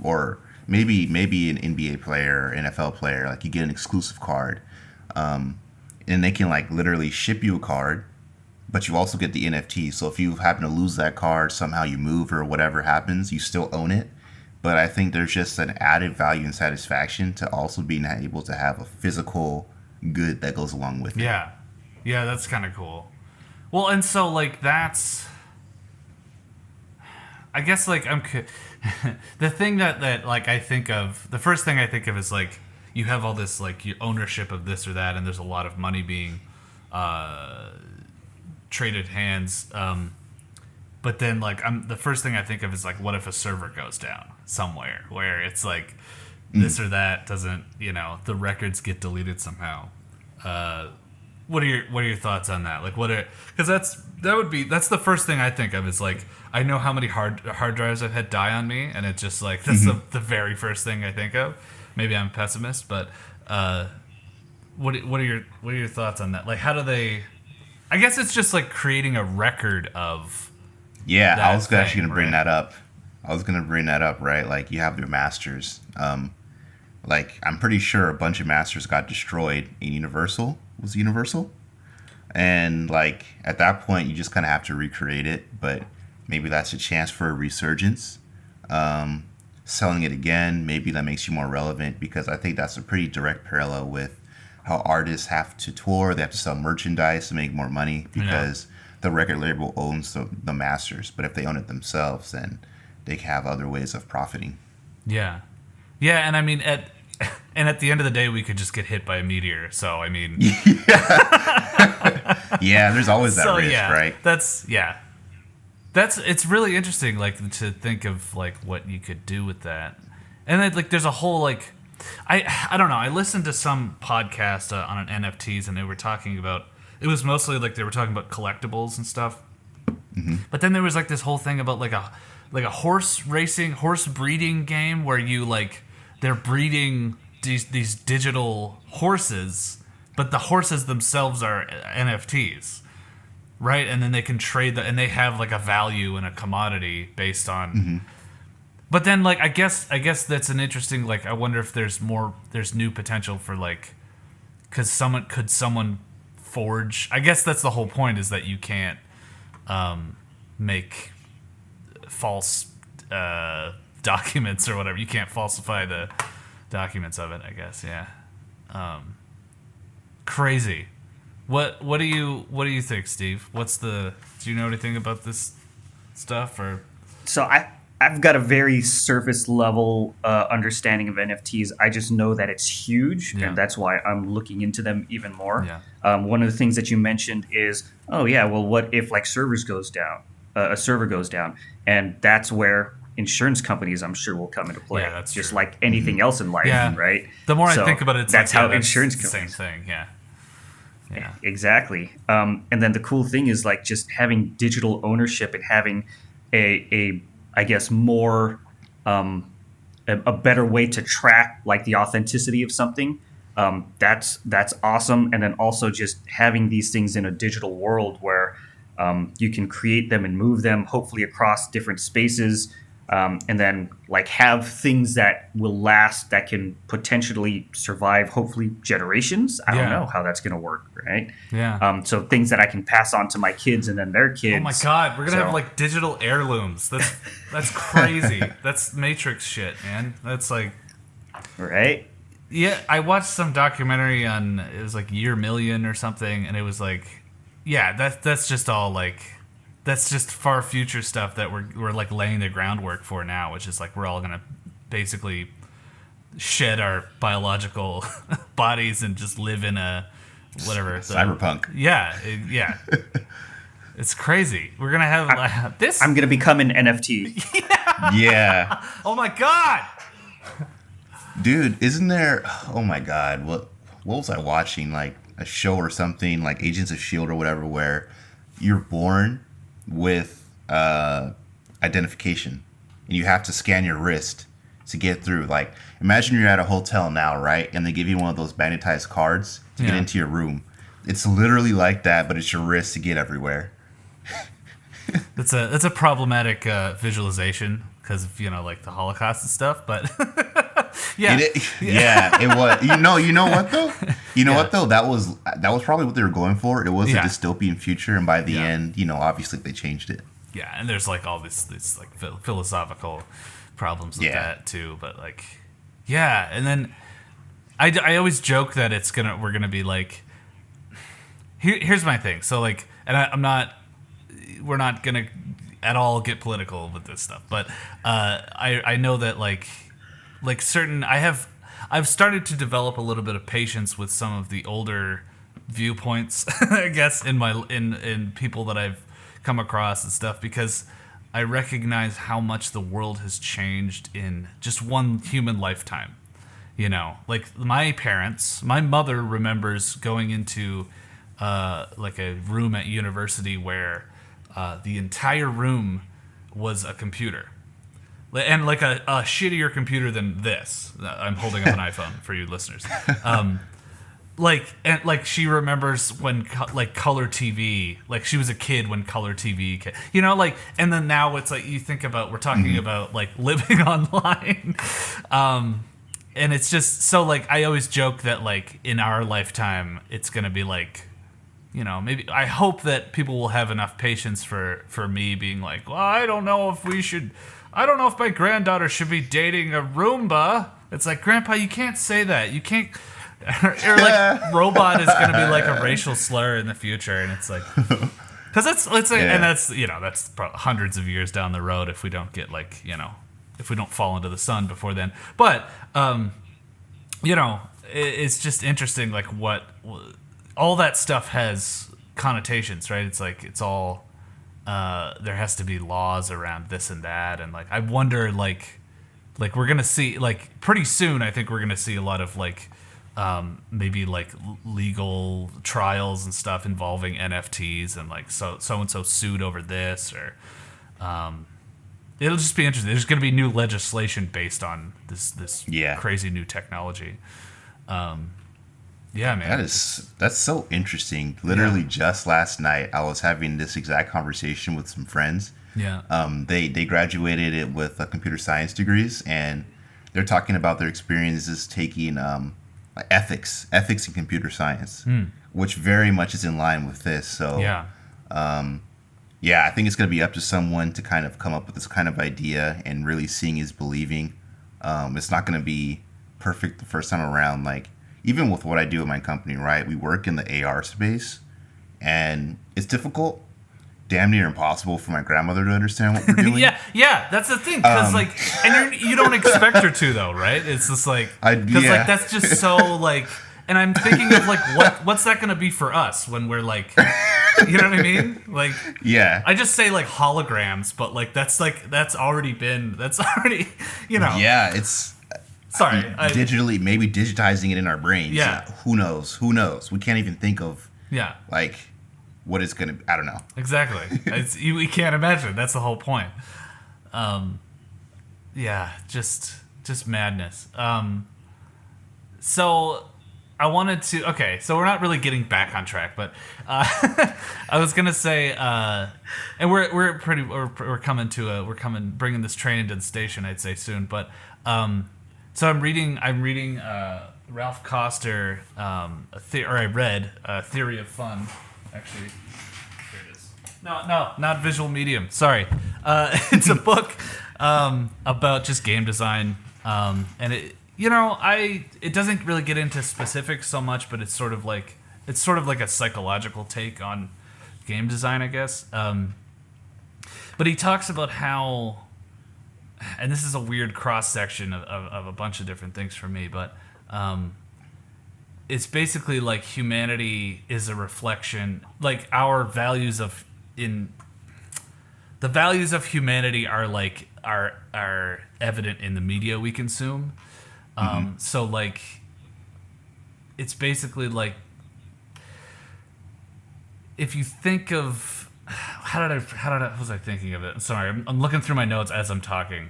or maybe an NBA player or NFL player, like you get an exclusive card, and they can like literally ship you a card, but you also get the NFT. So if you happen to lose that card, somehow you move or whatever happens, you still own it. But I think there's just an added value and satisfaction to also being able to have a physical good that goes along with it. Yeah. Yeah, that's kind of cool. Well, and so, like, that's... I guess, like, the thing that like, I think of... The first thing I think of is, like, you have all this, like, your ownership of this or that, and there's a lot of money being traded hands. But then, like, the first thing I think of is, like, what if a server goes down somewhere where it's like this or that doesn't, the records get deleted somehow. What are your thoughts on that? Like, because that's the first thing I think of is like, I know how many hard drives I've had die on me, and it's just like that's the very first thing I think of. Maybe I'm a pessimist, but what are your thoughts on that? Like, how do they? I guess it's just like creating a record of. Yeah, I was actually going to bring that up. Right? Like, you have your masters. Like, I'm pretty sure a bunch of masters got destroyed in Universal. Was it Universal? And, like, at that point, you just kind of have to recreate it. But maybe that's a chance for a resurgence. Selling it again, maybe that makes you more relevant, because I think that's a pretty direct parallel with how artists have to tour. They have to sell merchandise to make more money, because the record label owns the masters. But if they own it themselves, then they can have other ways of profiting. Yeah. Yeah, and I mean, at the end of the day, we could just get hit by a meteor. So, I mean... Yeah, there's always that risk, right? It's really interesting, like, to think of, like, what you could do with that. And then, like, there's a whole, like... I don't know. I listened to some podcast on NFTs, and they were talking about... It was mostly, like, they were talking about collectibles and stuff. Mm-hmm. But then there was, like, this whole thing about, like a horse breeding game where you, like... They're breeding these digital horses, but the horses themselves are NFTs, right? And then they can trade and they have like a value and a commodity based on. Mm-hmm. But then, like, I guess that's an interesting, like, I wonder if there's new potential for, like, could someone forge? I guess that's the whole point, is that you can't make false documents or whatever. You can't falsify the documents of it, I guess. Yeah. Crazy. What do you think, Steve? Do you know anything about this stuff or? So I've got a very surface level understanding of NFTs. I just know that it's huge, and that's why I'm looking into them even more. Yeah. One of the things that you mentioned is, what if like a server goes down, and that's where insurance companies, I'm sure, will come into play. Yeah, that's just true. like anything else in life, right? The more So I think about it, it's that's like, how insurance the companies. same thing. Yeah. Yeah. Exactly. And then the cool thing is like just having digital ownership and having a I guess more a better way to track like the authenticity of something. That's awesome. And then also just having these things in a digital world where you can create them and move them hopefully across different spaces. And then like have things that will last, that can potentially survive, hopefully generations. I don't know how that's going to work, right? Yeah. So things that I can pass on to my kids and then their kids. Oh my God, we're gonna have like digital heirlooms. That's crazy. That's Matrix shit, man. That's like, right? yeah. I watched some documentary on, it was like Year Million or something, and it was like, yeah, that's just all like. That's just far future stuff that we're like laying the groundwork for now, which is like we're all gonna basically shed our biological bodies and just live in a whatever cyberpunk. Yeah. It's crazy. We're gonna have this. I'm gonna become an NFT. Yeah. Oh my God, Dude, isn't there? Oh my God, what was I watching? Like a show or something, like Agents of Shield or whatever, where you're born with identification, and you have to scan your wrist to get through. Like, imagine you're at a hotel now, right? And they give you one of those magnetized cards to get into your room. It's literally like that, but it's your wrist to get everywhere. that's a problematic visualization because of like the Holocaust and stuff. But yeah, it was. You know what though? What though? That was probably what they were going for. It was a dystopian future, and by the end, obviously they changed it. Yeah, and there's like all this like philosophical problems with that too. But like, yeah, and then I always joke that we're gonna be like, here's my thing. So like, and we're not gonna at all get political with this stuff, but I know that like certain I've started to develop a little bit of patience with some of the older viewpoints, I guess, in people that I've come across and stuff, because I recognize how much the world has changed in just one human lifetime. Like my mother remembers going into like a room at university where the entire room was a computer. And like a shittier computer than this. I'm holding up an iPhone for you listeners. She remembers when color TV. Like she was a kid when color TV came. And then now it's like you think about, we're talking about like living online, and it's just so like I always joke that like in our lifetime it's gonna be like, maybe I hope that people will have enough patience for me being like, well, I don't know if my granddaughter should be dating a Roomba. It's like, Grandpa, you can't say that. You can't. Or like, robot is going to be like a racial slur in the future, and it's like, because and that's probably hundreds of years down the road if we don't get like, if we don't fall into the sun before then. But it's just interesting, like what all that stuff has connotations, right? It's like it's all. There has to be laws around this and that, and like I wonder, like we're gonna see like pretty soon. I think we're gonna see a lot of like maybe like legal trials and stuff involving NFTs, and like so and so sued over this, or it'll just be interesting. There's gonna be new legislation based on this crazy new technology. Yeah, man. That's so interesting. Literally just last night, I was having this exact conversation with some friends. Yeah. They graduated it with computer science degrees, and they're talking about their experiences taking ethics in computer science, which very much is in line with this. So Yeah, I think it's going to be up to someone to kind of come up with this kind of idea, and really seeing is believing. It's not going to be perfect the first time around. Like, even with what I do at my company, right? We work in the AR space, and it's difficult, damn near impossible for my grandmother to understand what we're doing. yeah, that's the thing. Because and you don't expect her to though, right? It's just like, because like that's just so like, and I'm thinking of like what's that gonna be for us when we're like, you know what I mean? Like, yeah, I just say like holograms, but like that's already, you know. Yeah, it's. Sorry, Digitally, maybe digitizing it in our brains. Yeah. Who knows? Who knows? We can't even think of. Yeah. Like, what it's gonna. I don't know. Exactly. We can't imagine. That's the whole point. Yeah, just madness. So I wanted to. Okay, so we're not really getting back on track, but I was gonna say, and we're bringing this train into the station, I'd say soon, but. So I'm reading Ralph Koster, I read Theory of Fun. Actually, here it is. No, not visual medium. Sorry, it's a book about just game design, and it doesn't really get into specifics so much, but it's sort of like a psychological take on game design, I guess. But he talks about how. And this is a weird cross-section of a bunch of different things for me, but it's basically like humanity is a reflection, like our values of humanity are evident in the media we consume. So like, it's basically like, if you think of, how was I thinking of it? Sorry, I'm looking through my notes as I'm talking.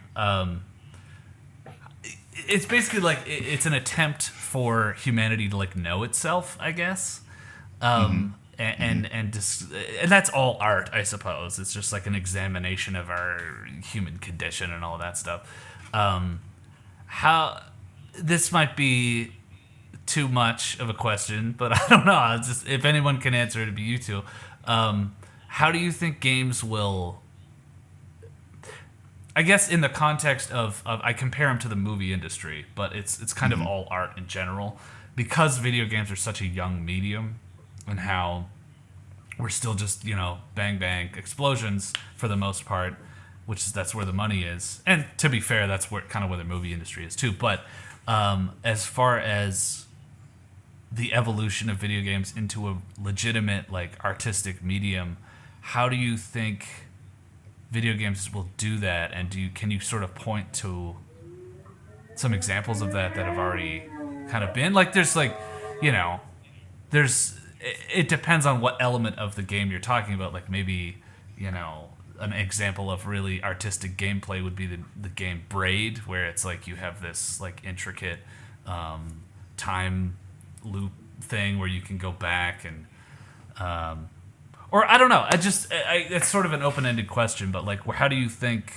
It's basically like it's an attempt for humanity to like know itself, I guess. And that's all art, I suppose. It's just like an examination of our human condition and all that stuff. How this might be too much of a question, but I don't know. It's just, if anyone can answer, it'd be you two. How do you think games will? I guess in the context of I compare them to the movie industry, but it's kind of all art in general, because video games are such a young medium, and how we're still just bang bang explosions for the most part, that's where the money is, and to be fair, that's where the movie industry is too. But as far as the evolution of video games into a legitimate like artistic medium, how do you think video games will do that? And can you sort of point to some examples of that have already kind of been like, there's like, it depends on what element of the game you're talking about. Like maybe, an example of really artistic gameplay would be the game Braid, where it's like you have this like intricate time loop thing where you can go back and or I don't know. It's sort of an open-ended question, but like, where do you think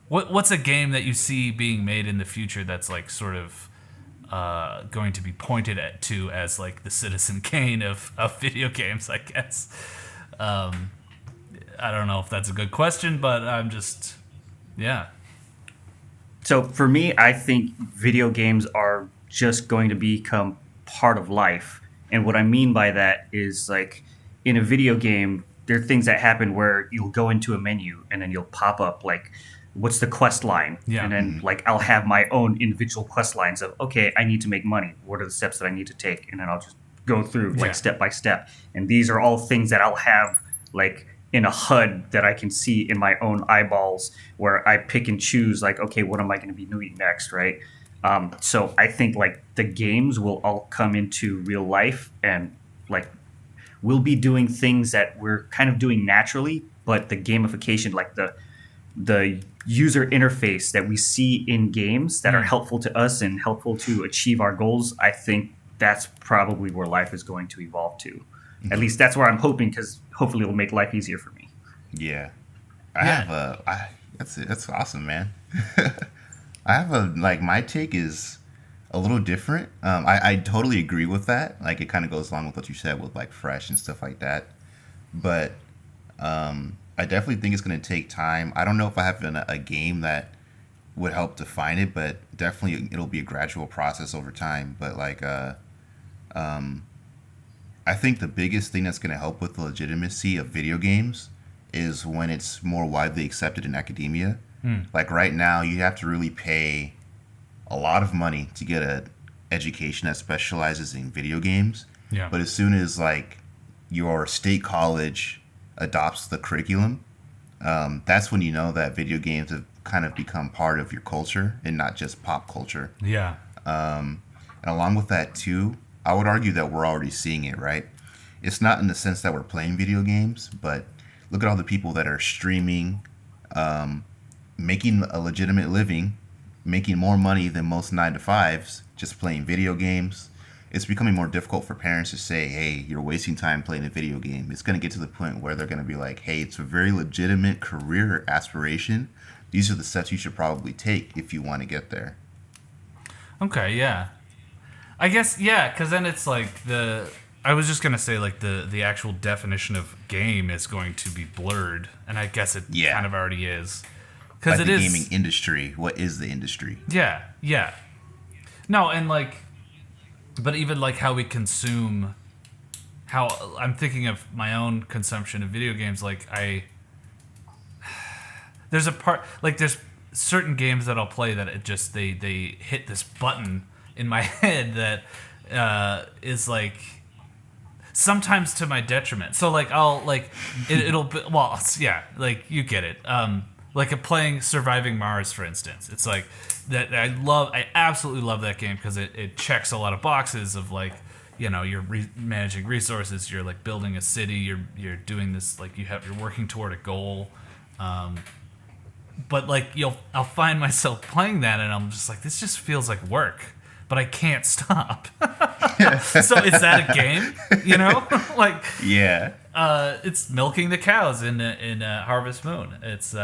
what's a game that you see being made in the future that's like sort of going to be pointed to as like the Citizen Kane of video games, I guess. I don't know if that's a good question, but I'm just, yeah. So for me, I think video games are just going to become part of life. And what I mean by that is, like, in a video game, there are things that happen where you'll go into a menu and then you'll pop up like, what's the quest line? Yeah. And then like I'll have my own individual quest lines of, okay, I need to make money. What are the steps that I need to take? And then I'll just go through like step by step. And these are all things that I'll have like in a HUD that I can see in my own eyeballs, where I pick and choose like, okay, what am I going to be doing next, right? So I think like the games will all come into real life, and like we'll be doing things that we're kind of doing naturally, but the gamification, like the user interface that we see in games that are helpful to us and helpful to achieve our goals, I think that's probably where life is going to evolve to. Mm-hmm. At least that's where I'm hoping, because hopefully it'll make life easier for me. Yeah. That's awesome, man. I have my take is, a little different. I totally agree with that. Like it kind of goes along with what you said with like Fresh and stuff like that. But I definitely think it's going to take time. I don't know if I have a game that would help define it, but definitely it'll be a gradual process over time. But like, I think the biggest thing that's going to help with the legitimacy of video games is when it's more widely accepted in academia. Like right now, you have to really pay a lot of money to get an education that specializes in video games. Yeah. But as soon as like your state college adopts the curriculum, that's when you know that video games have kind of become part of your culture and not just pop culture. Yeah. And along with that too, I would argue that we're already seeing it, right? It's not in the sense that we're playing video games, but look at all the people that are streaming, making a legitimate living, making more money than most 9-to-5s, just playing video games. It's becoming more difficult for parents to say, hey, you're wasting time playing a video game. It's going to get to the point where they're going to be like, hey, it's a very legitimate career aspiration. These are the steps you should probably take if you want to get there. Okay, yeah. I guess, yeah, because then it's like I was just going to say, like, the actual definition of game is going to be blurred, and I guess it kind of already is. Like the gaming industry. What is the industry? Yeah, yeah. No, and, like, but even, like, how we consume, how I'm thinking of my own consumption of video games, like, there's a part, like, there's certain games that I'll play that it just, they hit this button in my head that is like sometimes to my detriment. So like I'll like it'll be, well, yeah, like you get it. Like playing Surviving Mars, for instance. It's like that I absolutely love that game because it checks a lot of boxes of like, you know, you're managing resources, you're like building a city, you're doing this, like you're working toward a goal. But like I'll find myself playing that and I'm just like, this just feels like work, but I can't stop. So is that a game? You know, like yeah, it's milking the cows in Harvest Moon. It's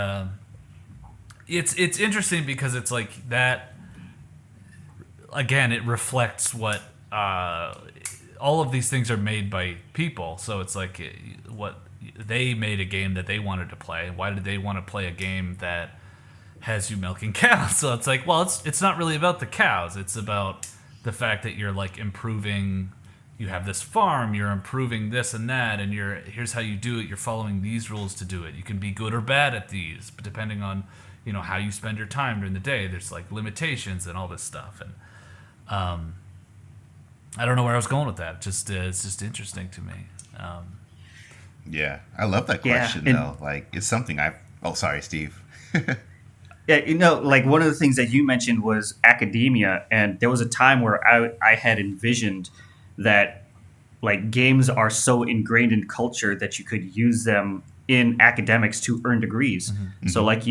interesting because it's like that. Again, it reflects what all of these things are made by people. So it's like what they made a game that they wanted to play. Why did they want to play a game that has you milking cows? So it's like, well, it's not really about the cows. It's about the fact that you're like improving. You have this farm, you're improving this and that, and here's how you do it. You're following these rules to do it. You can be good or bad at these, but depending on, you know, how you spend your time during the day, there's like limitations and all this stuff. And I don't know where I was going with that. It's just interesting to me. Yeah, I love that question though. Like it's something oh, sorry, Steve. Yeah, you know, like one of the things that you mentioned was academia, and there was a time where I had envisioned that like games are so ingrained in culture that you could use them in academics to earn degrees. Mm-hmm. So like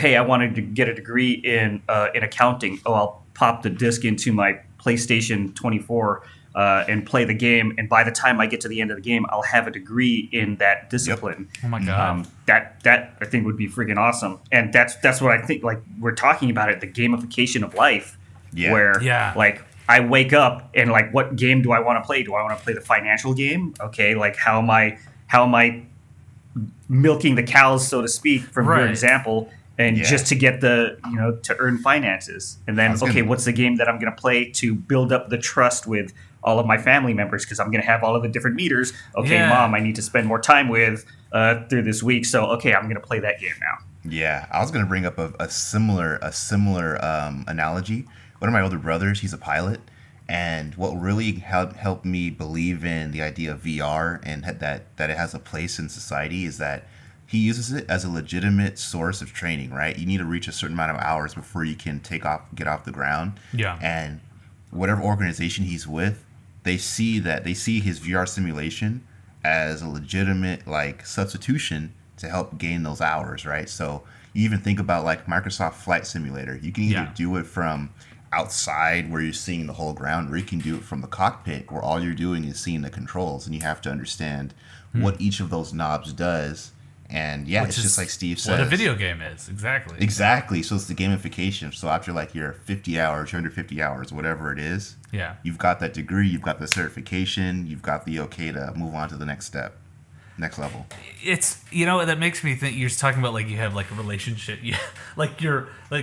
hey, I wanted to get a degree in accounting. Oh, I'll pop the disc into my PlayStation 24 and play the game, and by the time I get to the end of the game, I'll have a degree in that discipline. Yep. Oh my god, that I think would be freaking awesome, and that's what I think. Like we're talking about it, the gamification of life, where like I wake up and like, what game do I want to play? Do I want to play the financial game? Okay, like how am I milking the cows, so to speak, from your example, and just to get to earn finances. And then, what's the game that I'm going to play to build up the trust with all of my family members? Because I'm going to have all of the different meters. Okay, Mom, I need to spend more time with through this week. So, I'm going to play that game now. Yeah, I was going to bring up a similar analogy. One of my older brothers, he's a pilot. And what really helped me believe in the idea of VR and that it has a place in society is that he uses it as a legitimate source of training, right? You need to reach a certain amount of hours before you can get off the ground. Yeah. And whatever organization he's with, they see his VR simulation as a legitimate like substitution to help gain those hours, right? So you even think about like Microsoft Flight Simulator. You can either do it from outside where you're seeing the whole ground, or you can do it from the cockpit where all you're doing is seeing the controls, and you have to understand what each of those knobs does And yeah, Which it's is just like Steve says. what a video game is. Exactly. Exactly. So it's the gamification. So after like your 50 hours, 150 hours, whatever it is, Yeah. you've got that degree, you've got the certification, you've got the okay to move on to the next step, next level. It's, that makes me think, you're just talking about like you have like a relationship, like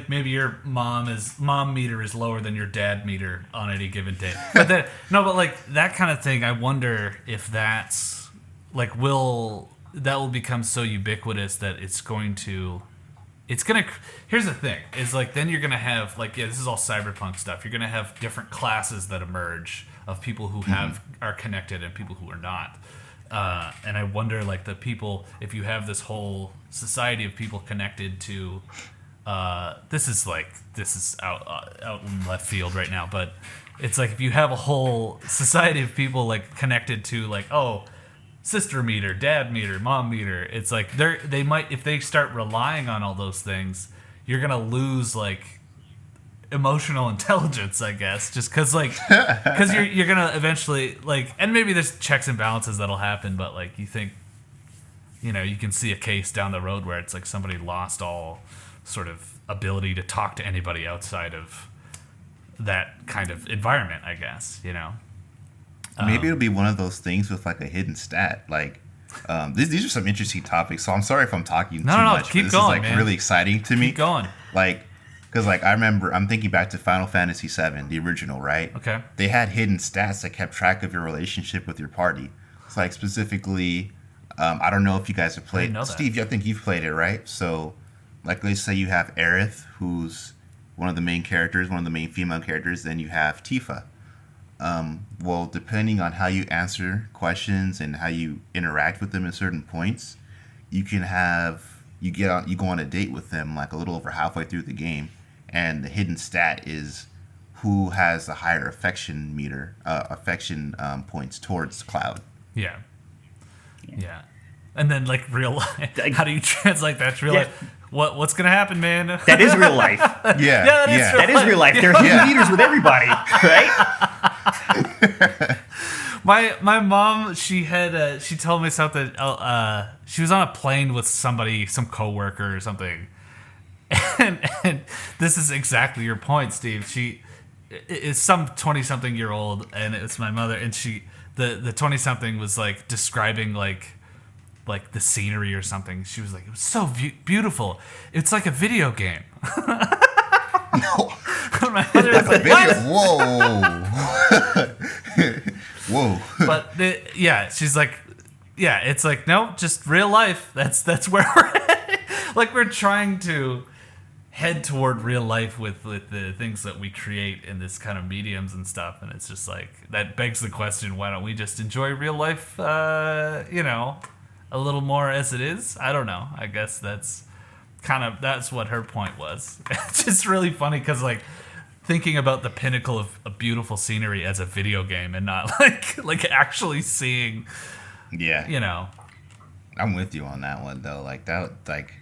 maybe your mom meter is lower than your dad meter on any given day, but but like that kind of thing, I wonder if that's like that will become so ubiquitous that here's the thing is like, then you're gonna have like, this is all cyberpunk stuff, you're gonna have different classes that emerge of people who are connected and people who are not. And I wonder, like, the people, if you have this whole society of people connected to, this is out in left field right now, but it's like if you have a whole society of people like connected to like, sister meter, dad meter, mom meter, it's like they might, if they start relying on all those things, you're gonna lose like emotional intelligence, I guess, just because you're gonna eventually like, and maybe there's checks and balances that'll happen, but like you think, you can see a case down the road where it's like somebody lost all sort of ability to talk to anybody outside of that kind of environment, I guess. Maybe it'll be one of those things with like a hidden stat. Like, these are some interesting topics. So I'm sorry if I'm talking too much. Keep this going, is like man. really exciting to me. Keep going. Like, because like I remember, I'm thinking back to Final Fantasy VII, the original, right? Okay. They had hidden stats that kept track of your relationship with your party. It's like specifically, I don't know if you guys have played. know that. Steve, I think you've played it, right? So, like, let's say you have Aerith, who's one of the main characters, one of the main female characters. Then you have Tifa. Well, depending on how you answer questions and how you interact with them at certain points, you can you go on a date with them like a little over halfway through the game, and the hidden stat is who has the higher affection points towards Cloud. Yeah. And then like real life, how do you translate that to real life? What's gonna happen, man? That is real life. That is real life. There are hidden meters with everybody, right? My mom, she told me something. She was on a plane with somebody, some coworker or something, and this is exactly your point, Steve. She is some 20-something-year-old, and it's my mother, and the 20-something was like describing like the scenery or something. She was like, it was so beautiful. It's like a video game. No. My mother was like, what? Whoa. But she's like, it's like, no, just real life. That's where we're at. Like, we're trying to head toward real life with the things that we create in this kind of mediums and stuff. And it's just like, that begs the question, why don't we just enjoy real life, a little more as it is? I don't know. I guess that's what her point was. It's just really funny because like thinking about the pinnacle of a beautiful scenery as a video game and not like actually seeing. Yeah. I'm with you on that one though. Like that, like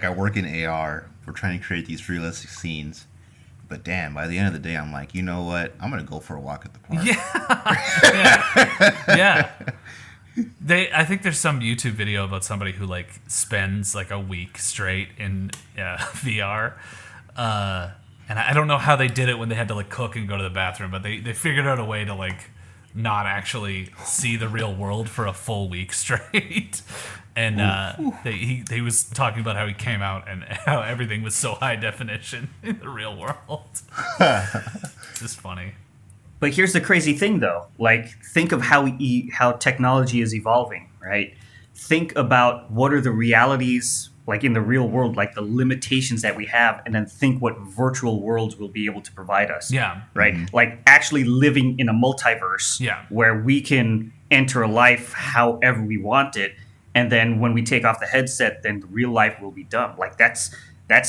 I work in AR. We're trying to create these realistic scenes. But damn, by the end of the day, I'm like, you know what? I'm gonna go for a walk at the park. Yeah. I think there's some YouTube video about somebody who like spends like a week straight in VR, and I don't know how they did it when they had to like cook and go to the bathroom, but they figured out a way to like not actually see the real world for a full week straight. And he was talking about how he came out and how everything was so high definition in the real world. It's just funny. But here's the crazy thing, though. Like, think of how technology is evolving, right? Think about what are the realities, like in the real world, like the limitations that we have, and then think what virtual worlds will be able to provide us. Yeah. Right? Mm-hmm. Like actually living in a multiverse where we can enter a life however we want it, and then when we take off the headset, then the real life will be done. Like that's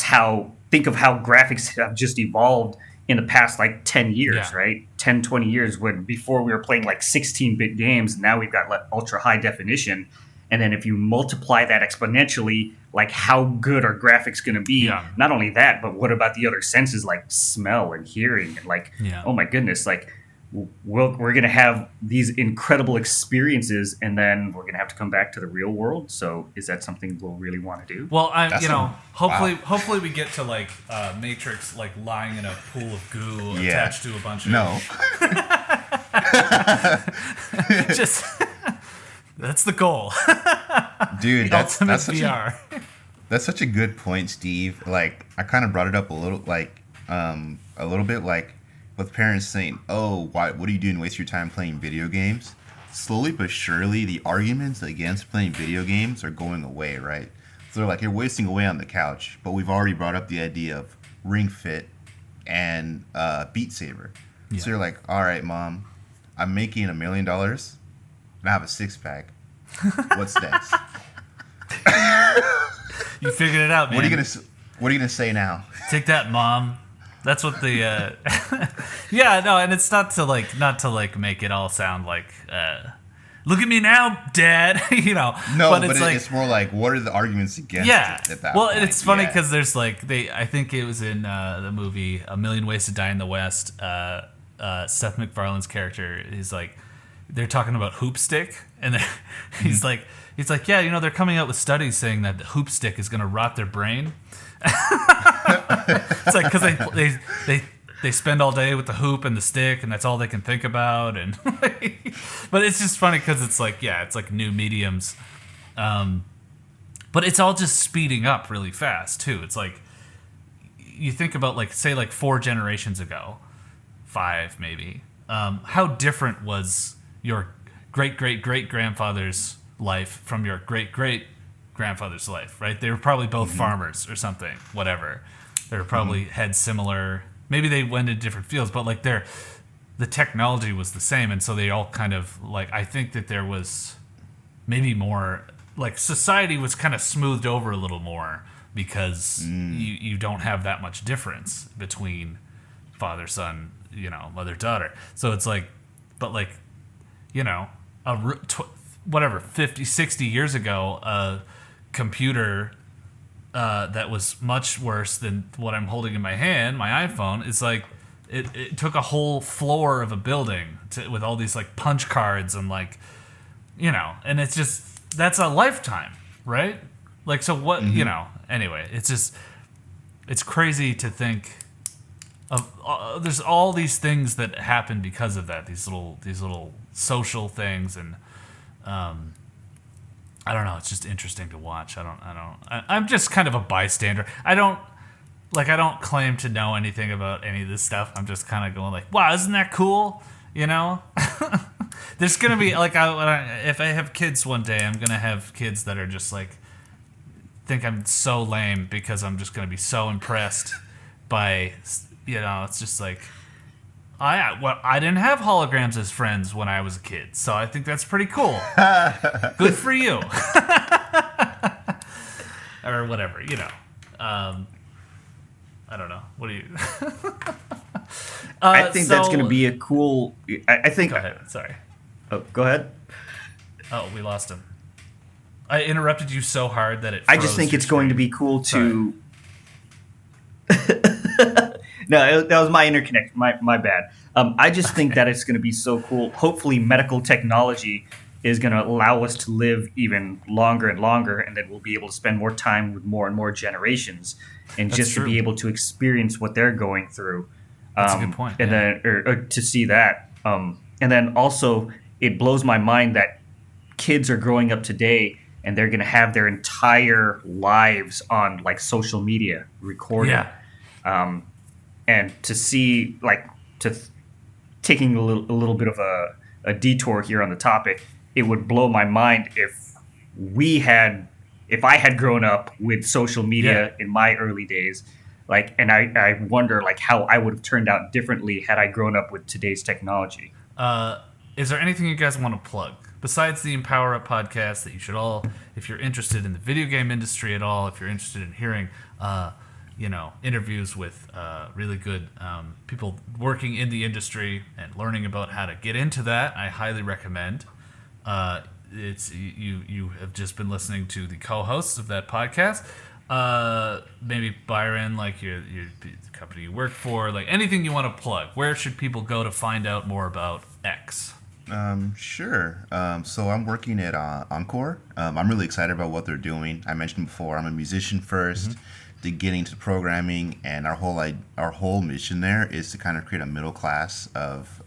how, think of how graphics have just evolved in the past like 10 years, right? 10, 20 years, when before we were playing like 16-bit games, now we've got like ultra high definition. And then if you multiply that exponentially, like how good are graphics going to be? Yeah. Not only that, but what about the other senses like smell and hearing? And like, oh my goodness, like we're going to have these incredible experiences, and then we're going to have to come back to the real world. So is that something we'll really want to do? Well, Wow. hopefully we get to like Matrix, like lying in a pool of goo Yeah. attached to a bunch of No. just that's the goal. Dude, Ultimate that's such VR. that's such a good point, Steve. Like, I kind of brought it up a little bit, like, with parents saying, "Oh, what are you doing? Waste your time playing video games." Slowly but surely, the arguments against playing video games are going away, right? So they're like, "You're wasting away on the couch," but we've already brought up the idea of Ring Fit and Beat Saber. Yeah. So you're like, "All right, Mom, I'm making $1 million, and I have a six pack. What's next?" You figured it out, man. What are you gonna say now? Take that, Mom. That's what the yeah, no, and it's not to make it all sound like look at me now, Dad. No, but it's more like, what are the arguments against yeah. it at that Well, point? and it's funny Yeah. because there's like I think it was in the movie A Million Ways to Die in the West. Seth MacFarlane's character is like, they're talking about hoop stick, and he's like, yeah, they're coming out with studies saying that the hoop stick is going to rot their brain. It's like because they spend all day with the hoop and the stick, and that's all they can think about. And but it's just funny because it's like, yeah, it's like new mediums, but it's all just speeding up really fast too. It's like you think about like, say, like 4 generations ago, 5 maybe. How different was your great great great grandfather's life from your great great grandfather's life, right? They were probably both farmers or something, whatever. They were probably had similar, maybe they went in different fields, but like the technology was the same. And so they all kind of like, I think that there was maybe more, like society was kind of smoothed over a little more because you don't have that much difference between father, son, mother, daughter. So it's like, but like, whatever, 50, 60 years ago, a computer that was much worse than what I'm holding in my hand, my iPhone, is like, it took a whole floor of a building with all these like punch cards and like, and it's just, that's a lifetime, right? Like, so what, anyway, it's just, it's crazy to think of, there's all these things that happen because of that, these little social things, and I don't know. It's just interesting to watch. I'm just kind of a bystander. I don't claim to know anything about any of this stuff. I'm just kind of going like, wow, isn't that cool? There's gonna be like, if I have kids one day, I'm gonna have kids that are just like, think I'm so lame because I'm just gonna be so impressed by, it's just like, I didn't have holograms as friends when I was a kid, so I think that's pretty cool. Good for you. Or whatever, I don't know. What do you... I think that's going to be a cool... I think... Go ahead. Sorry. Oh, go ahead. Oh, we lost him. I interrupted you so hard that it I just think it's going to be cool to... No, that was my interconnect. My bad. I just think that it's going to be so cool. Hopefully, medical technology is going to allow us to live even longer and longer, and that we'll be able to spend more time with more and more generations, and That's just true. to be able to experience what they're going through. That's a good point, And yeah. then, or to see that, and then also, it blows my mind that kids are growing up today, and they're going to have their entire lives on like social media recorded. Yeah. And to see, like, taking a little bit of a detour here on the topic, it would blow my mind if I had grown up with social media in my early days, like, and I wonder like how I would have turned out differently had I grown up with today's technology. Is there anything you guys want to plug besides the Empower Up podcast that you should all, if you're interested in the video game industry at all, if you're interested in hearing, interviews with really good people working in the industry and learning about how to get into that, I highly recommend. It's you have just been listening to the co-hosts of that podcast. maybe Byron, like the company you work for, like anything you want to plug. Where should people go to find out more about X? Sure. So I'm working at Encore. I'm really excited about what they're doing. I mentioned before, I'm a musician first, to get into programming, and our whole mission there is to kind of create a middle class of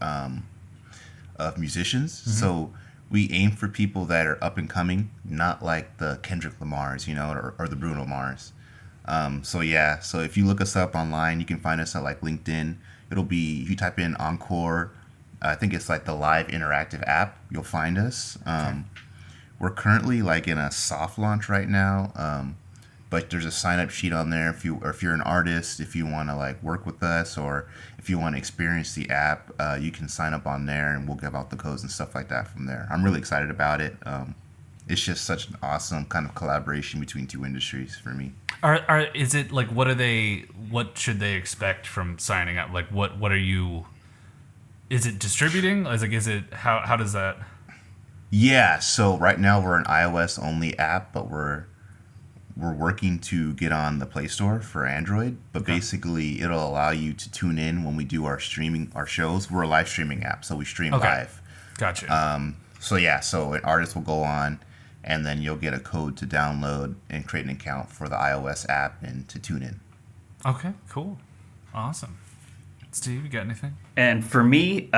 musicians. So we aim for people that are up and coming, not like the Kendrick Lamars, or the Bruno Mars. So if you look us up online, you can find us at like LinkedIn. It'll be, if you type in Encore, I think it's like the live interactive app, you'll find us. We're currently like in a soft launch right now. But there's a sign up sheet on there if you're an artist, if you want to like work with us, or if you want to experience the app, you can sign up on there and we'll give out the codes and stuff like that from there. I'm really excited about it. It's just such an awesome kind of collaboration between two industries for me. Is it like, what should they expect from signing up? Like what are you, is it distributing? Is it, how does that? Yeah. So right now we're an iOS only app, but we're working to get on the Play Store for Android, but basically it'll allow you to tune in when we do our shows. We're a live streaming app, so we stream live. Gotcha. So an artist will go on, and then you'll get a code to download and create an account for the iOS app and to tune in. Okay, cool. Awesome. Steve, you got anything? And for me,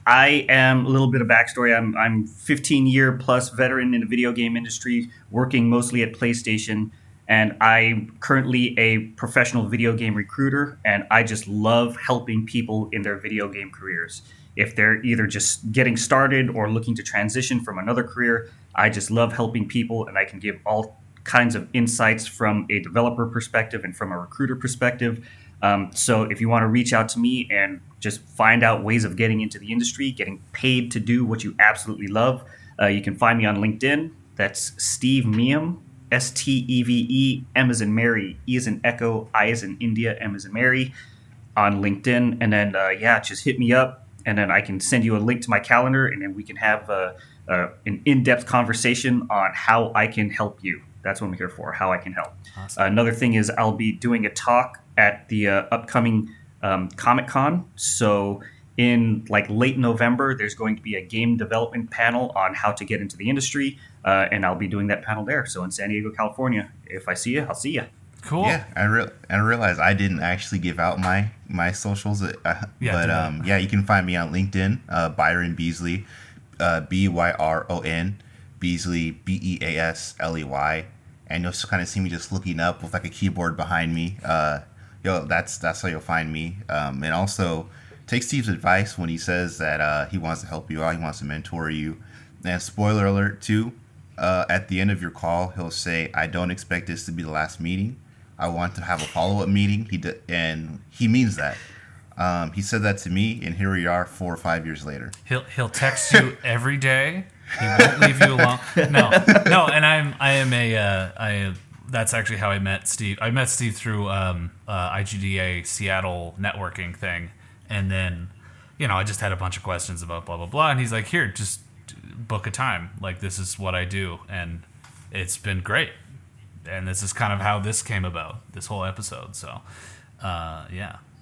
I am a little bit of backstory. I'm 15-year plus veteran in the video game industry, working mostly at PlayStation, and I'm currently a professional video game recruiter, and I just love helping people in their video game careers. If they're either just getting started or looking to transition from another career, I just love helping people, and I can give all kinds of insights from a developer perspective and from a recruiter perspective. So if you want to reach out to me and just find out ways of getting into the industry, getting paid to do what you absolutely love, you can find me on LinkedIn. That's Steve Meim, Steve, M as in Mary, E as in Echo, I as in India, M as in Mary, on LinkedIn. And then, just hit me up, and then I can send you a link to my calendar, and then we can have an in-depth conversation on how I can help you. That's what I'm here for, how I can help. Awesome. Another thing is I'll be doing a talk at the upcoming Comic-Con. So in like late November, there's going to be a game development panel on how to get into the industry, and I'll be doing that panel there. So in San Diego, California, if I see you, I'll see you. Cool. Yeah, I realized I didn't actually give out my socials, you can find me on LinkedIn, Byron Beasley, Byron Beasley, Beasley, and you'll just kind of see me just looking up with like a keyboard behind me. That's how you'll find me. And also take Steve's advice when he says that he wants to help you out, he wants to mentor you. And spoiler alert too, at the end of your call, he'll say, "I don't expect this to be the last meeting. I want to have a follow-up meeting." And he means that. He said that to me, and here we are 4 or 5 years later. He'll text you every day. He won't leave you alone. No, and that's actually how I met Steve. I met Steve through IGDA Seattle networking thing, and then I just had a bunch of questions about blah blah blah, and he's like, "Here, just book a time. Like, this is what I do," and it's been great. And this is kind of how this came about, this whole episode. So,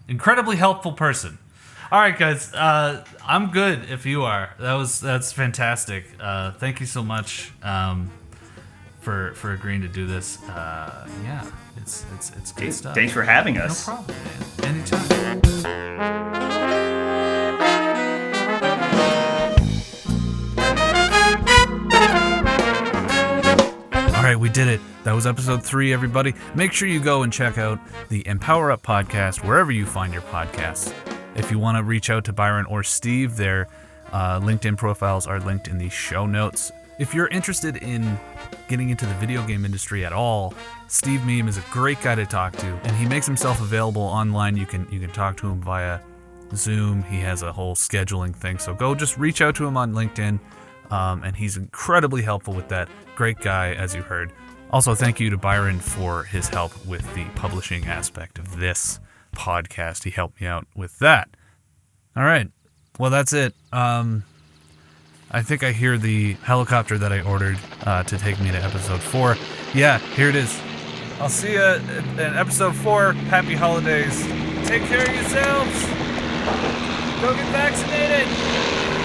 incredibly helpful person. All right, guys, I'm good if you are. That's fantastic. Thank you so much for agreeing to do this. It's good stuff. Thanks for having us. No problem, man. Anytime. All right, we did it. That was episode 3, everybody. Make sure you go and check out the Empower Up podcast wherever you find your podcasts. If you want to reach out to Byron or Steve, their LinkedIn profiles are linked in the show notes. If you're interested in getting into the video game industry at all, Steve Meim is a great guy to talk to, and he makes himself available online. You can talk to him via Zoom. He has a whole scheduling thing, so go just reach out to him on LinkedIn, and he's incredibly helpful with that. Great guy, as you heard. Also, thank you to Byron for his help with the publishing aspect of this podcast. He helped me out with that. All right. Well, that's it. I think I hear the helicopter that I ordered to take me to episode 4. Yeah, here it is. I'll see you in episode 4. Happy holidays. Take care of yourselves. Go get vaccinated.